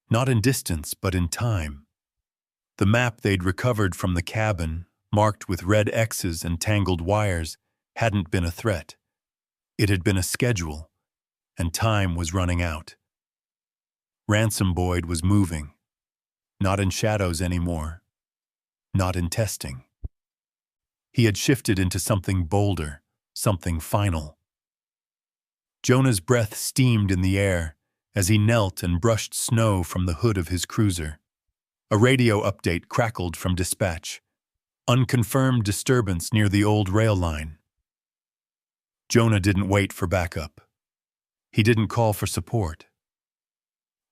Not in distance, but in time. The map they'd recovered from the cabin, marked with red X's and tangled wires, hadn't been a threat. It had been a schedule, and time was running out. Ransom Boyd was moving, not in shadows anymore, not in testing. He had shifted into something bolder, something final. Jonah's breath steamed in the air as he knelt and brushed snow from the hood of his cruiser. A radio update crackled from dispatch. Unconfirmed disturbance near the old rail line. Jonah didn't wait for backup. He didn't call for support.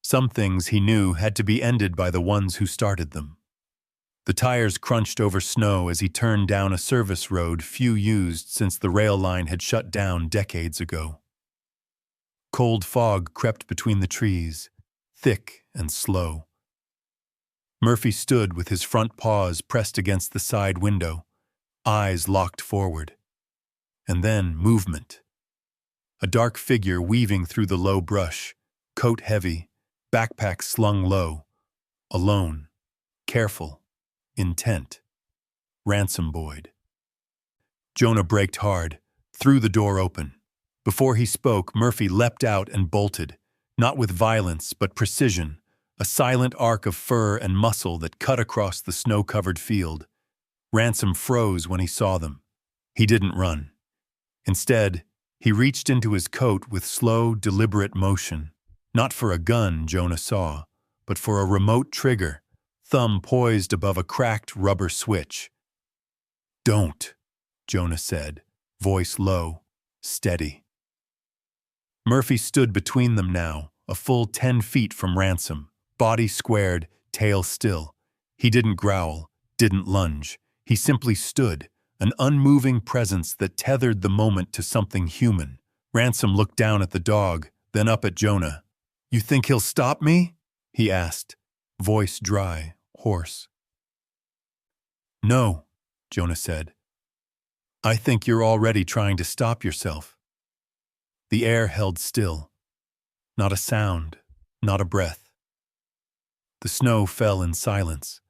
Some things he knew had to be ended by the ones who started them. The tires crunched over snow as he turned down a service road few used since the rail line had shut down decades ago. Cold fog crept between the trees, thick and slow. Murphy stood with his front paws pressed against the side window, eyes locked forward. And then movement. A dark figure weaving through the low brush, coat heavy, backpack slung low, alone, careful, intent. Ransom Boyd. Jonah braked hard, threw the door open. Before he spoke, Murphy leapt out and bolted, not with violence but precision, a silent arc of fur and muscle that cut across the snow-covered field. Ransom froze when he saw them. He didn't run. Instead, he reached into his coat with slow, deliberate motion, not for a gun, Jonah saw, but for a remote trigger, thumb poised above a cracked rubber switch. "Don't," Jonah said, voice low, steady. Murphy stood between them now, a full 10 feet from Ransom, body squared, tail still. He didn't growl, didn't lunge. He simply stood, an unmoving presence that tethered the moment to something human. Ransom looked down at the dog, then up at Jonah. "You think he'll stop me?" he asked, voice dry, hoarse. "No," Jonah said. "I think you're already trying to stop yourself." The air held still. Not a sound, not a breath. The snow fell in silence.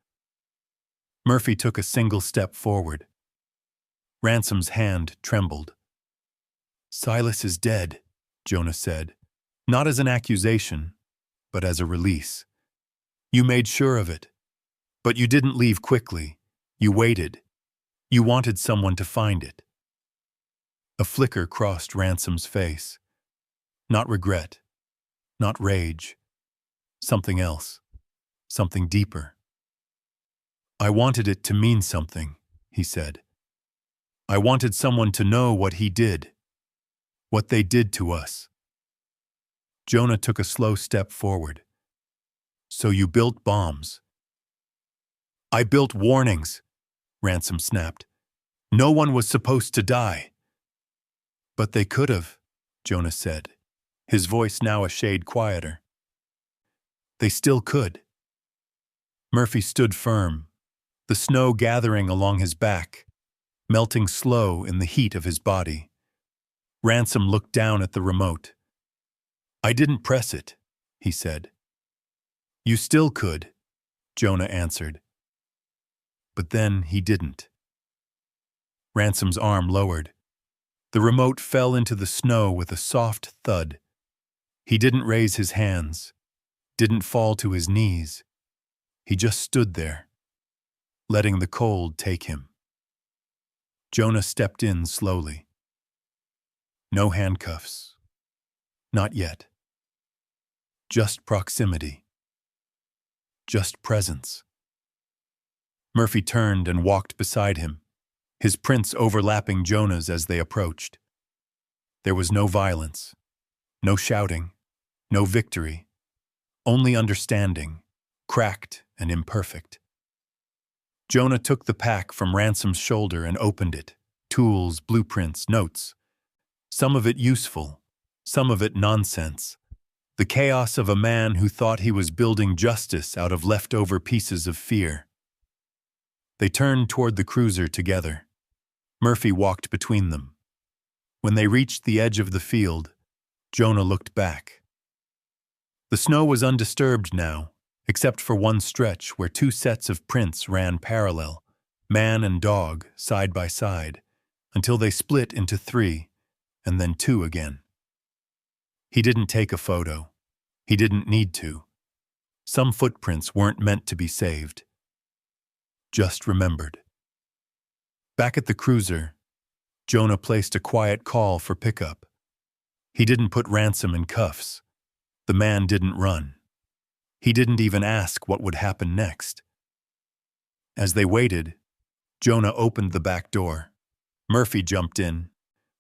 Murphy took a single step forward. Ransom's hand trembled. "Silas is dead," Jonah said, not as an accusation, but as a release. "You made sure of it. But you didn't leave quickly. You waited. You wanted someone to find it." A flicker crossed Ransom's face. Not regret, not rage. Something else, something deeper. "I wanted it to mean something," he said. "I wanted someone to know what he did, what they did to us." Jonah took a slow step forward. "So you built bombs." "I built warnings," Ransom snapped. "No one was supposed to die." "But they could have," Jonah said, his voice now a shade quieter. "They still could." Murphy stood firm, the snow gathering along his back, melting slow in the heat of his body. Ransom looked down at the remote. "I didn't press it," he said. "You still could," Jonah answered. But then he didn't. Ransom's arm lowered. The remote fell into the snow with a soft thud. He didn't raise his hands, didn't fall to his knees. He just stood there, letting the cold take him. Jonah stepped in slowly. No handcuffs. Not yet. Just proximity. Just presence. Murphy turned and walked beside him, his prints overlapping Jonah's as they approached. There was no violence, no shouting, no victory, only understanding, cracked and imperfect. Jonah took the pack from Ransom's shoulder and opened it. Tools, blueprints, notes. Some of it useful, some of it nonsense. The chaos of a man who thought he was building justice out of leftover pieces of fear. They turned toward the cruiser together. Murphy walked between them. When they reached the edge of the field, Jonah looked back. The snow was undisturbed now, except for one stretch where two sets of prints ran parallel, man and dog, side by side, until they split into 3, and then 2 again. He didn't take a photo. He didn't need to. Some footprints weren't meant to be saved. Just remembered. Back at the cruiser, Jonah placed a quiet call for pickup. He didn't put Ransom in cuffs. The man didn't run. He didn't even ask what would happen next. As they waited, Jonah opened the back door. Murphy jumped in,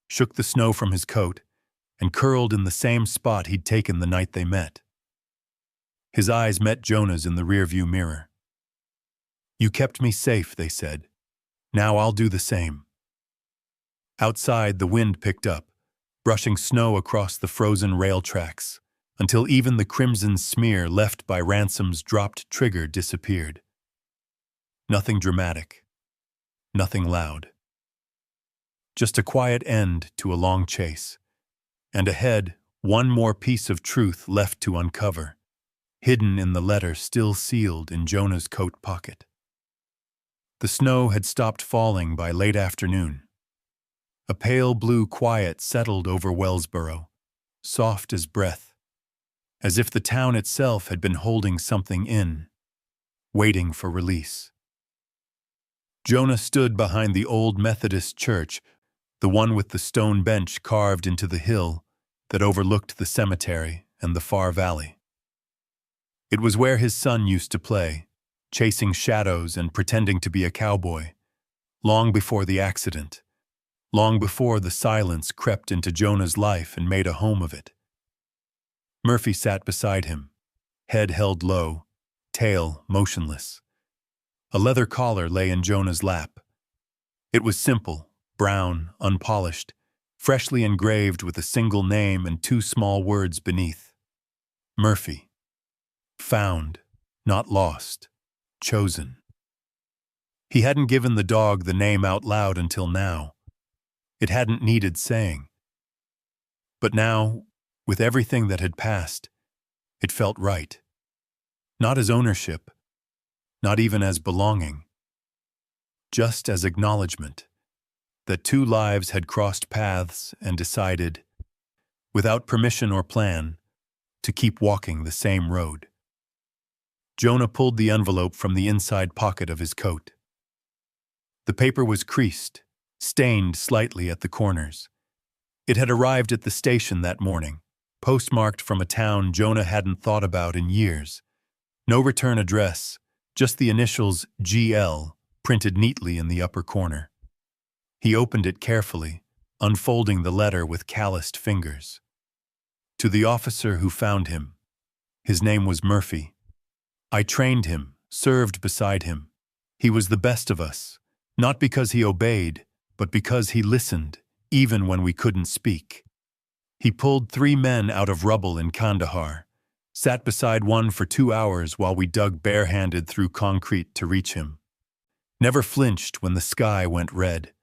shook the snow from his coat, and curled in the same spot he'd taken the night they met. His eyes met Jonah's in the rearview mirror. "You kept me safe," they said. "Now I'll do the same." Outside, the wind picked up, brushing snow across the frozen rail tracks. until even the crimson smear left by Ransom's dropped trigger disappeared. Nothing dramatic, nothing loud. Just a quiet end to a long chase. And ahead, one more piece of truth left to uncover, hidden in the letter still sealed in Jonah's coat pocket. The snow had stopped falling by late afternoon. A pale blue quiet settled over Wellsboro, soft as breath, as if the town itself had been holding something in, waiting for release. Jonah stood behind the old Methodist church, the one with the stone bench carved into the hill that overlooked the cemetery and the far valley. It was where his son used to play, chasing shadows and pretending to be a cowboy, long before the accident, long before the silence crept into Jonah's life and made a home of it. Murphy sat beside him, head held low, tail motionless. A leather collar lay in Jonah's lap. It was simple, brown, unpolished, freshly engraved with a single name and two small words beneath. Murphy. Found, not lost, chosen. He hadn't given the dog the name out loud until now. It hadn't needed saying. But now, with everything that had passed, it felt right. Not as ownership, not even as belonging, just as acknowledgement that two lives had crossed paths and decided, without permission or plan, to keep walking the same road. Jonah pulled the envelope from the inside pocket of his coat. The paper was creased, stained slightly at the corners. It had arrived at the station that morning, postmarked from a town Jonah hadn't thought about in years. No return address, just the initials GL printed neatly in the upper corner. He opened it carefully, unfolding the letter with calloused fingers. To the officer who found him. His name was Murphy. I trained him, served beside him. He was the best of us, not because he obeyed, but because he listened, even when we couldn't speak. He pulled 3 men out of rubble in Kandahar, sat beside one for 2 hours while we dug barehanded through concrete to reach him. Never flinched when the sky went red.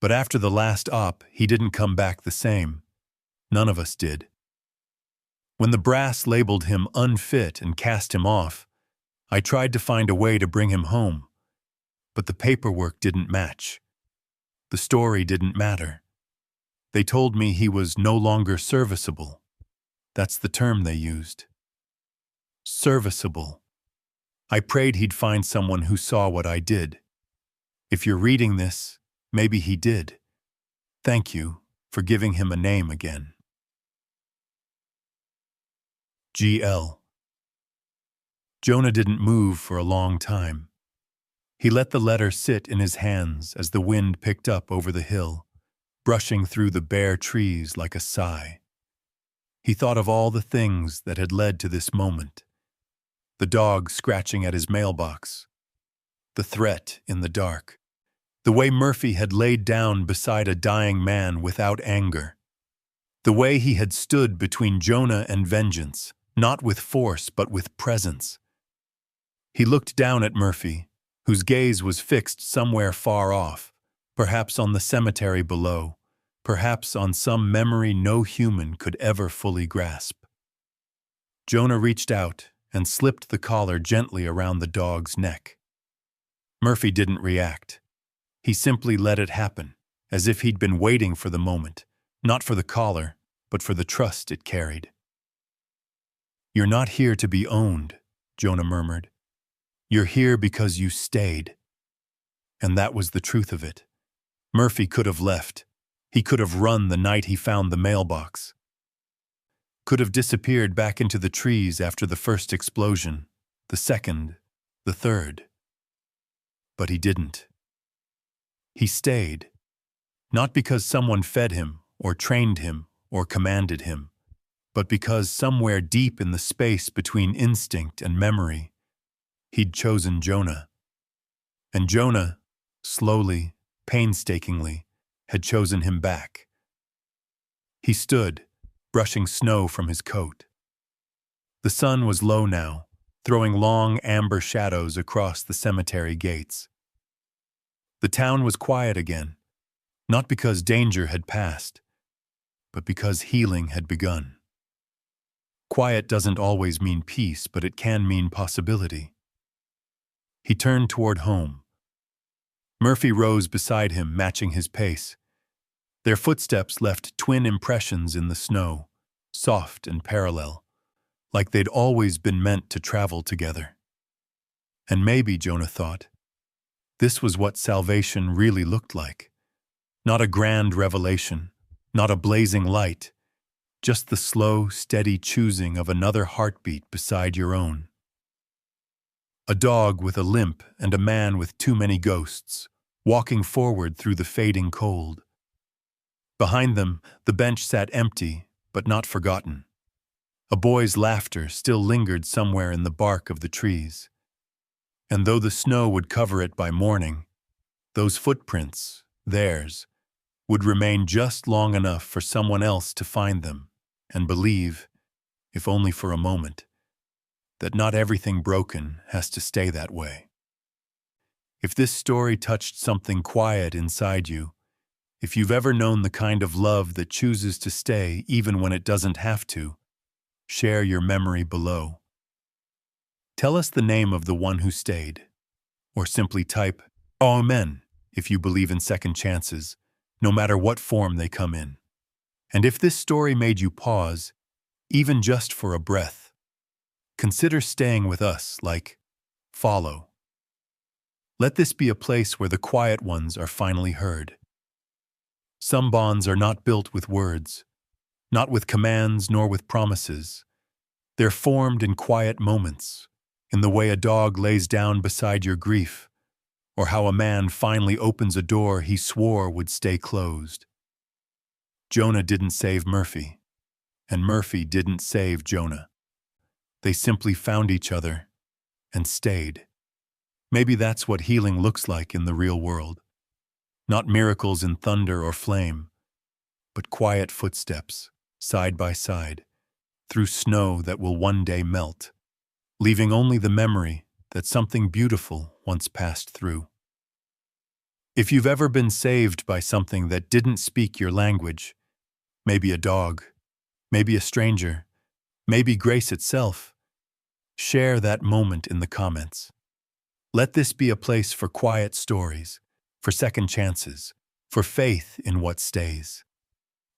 But after the last op, he didn't come back the same. None of us did. When the brass labeled him unfit and cast him off, I tried to find a way to bring him home. But the paperwork didn't match. The story didn't matter. They told me he was no longer serviceable. That's the term they used. Serviceable. I prayed he'd find someone who saw what I did. If you're reading this, maybe he did. Thank you for giving him a name again. GL. Jonah didn't move for a long time. He let the letter sit in his hands as the wind picked up over the hill, brushing through the bare trees like a sigh. He thought of all the things that had led to this moment. The dog scratching at his mailbox. The threat in the dark. The way Murphy had laid down beside a dying man without anger. The way he had stood between Jonah and vengeance, not with force but with presence. He looked down at Murphy, whose gaze was fixed somewhere far off, perhaps on the cemetery below, perhaps on some memory no human could ever fully grasp. Jonah reached out and slipped the collar gently around the dog's neck. Murphy didn't react. He simply let it happen, as if he'd been waiting for the moment, not for the collar, but for the trust it carried. "You're not here to be owned," Jonah murmured. "You're here because you stayed." And that was the truth of it. Murphy could have left. He could have run the night he found the mailbox. Could have disappeared back into the trees after the first explosion, the second, the third. But he didn't. He stayed. Not because someone fed him, or trained him, or commanded him, but because somewhere deep in the space between instinct and memory, he'd chosen Jonah. And Jonah, slowly, painstakingly, had chosen him back. He stood, brushing snow from his coat. The sun was low now, throwing long amber shadows across the cemetery gates. The town was quiet again, not because danger had passed, but because healing had begun. Quiet doesn't always mean peace, but it can mean possibility. He turned toward home. Murphy rose beside him, matching his pace. Their footsteps left twin impressions in the snow, soft and parallel, like they'd always been meant to travel together. And maybe, Jonah thought, this was what salvation really looked like. Not a grand revelation, not a blazing light, just the slow, steady choosing of another heartbeat beside your own. A dog with a limp and a man with too many ghosts, walking forward through the fading cold. Behind them, the bench sat empty, but not forgotten. A boy's laughter still lingered somewhere in the bark of the trees. And though the snow would cover it by morning, those footprints, theirs, would remain just long enough for someone else to find them and believe, if only for a moment, that not everything broken has to stay that way. If this story touched something quiet inside you, if you've ever known the kind of love that chooses to stay even when it doesn't have to, share your memory below. Tell us the name of the one who stayed, or simply type Amen if you believe in second chances, no matter what form they come in. And if this story made you pause, even just for a breath, consider staying with us like follow. Let this be a place where the quiet ones are finally heard. Some bonds are not built with words, not with commands nor with promises. They're formed in quiet moments, in the way a dog lays down beside your grief, or how a man finally opens a door he swore would stay closed. Jonah didn't save Murphy, and Murphy didn't save Jonah. They simply found each other and stayed. Maybe that's what healing looks like in the real world. Not miracles in thunder or flame, but quiet footsteps, side by side, through snow that will one day melt, leaving only the memory that something beautiful once passed through. If you've ever been saved by something that didn't speak your language, maybe a dog, maybe a stranger, maybe grace itself, share that moment in the comments. Let this be a place for quiet stories, for second chances, for faith in what stays.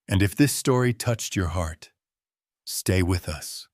And if this story touched your heart, stay with us.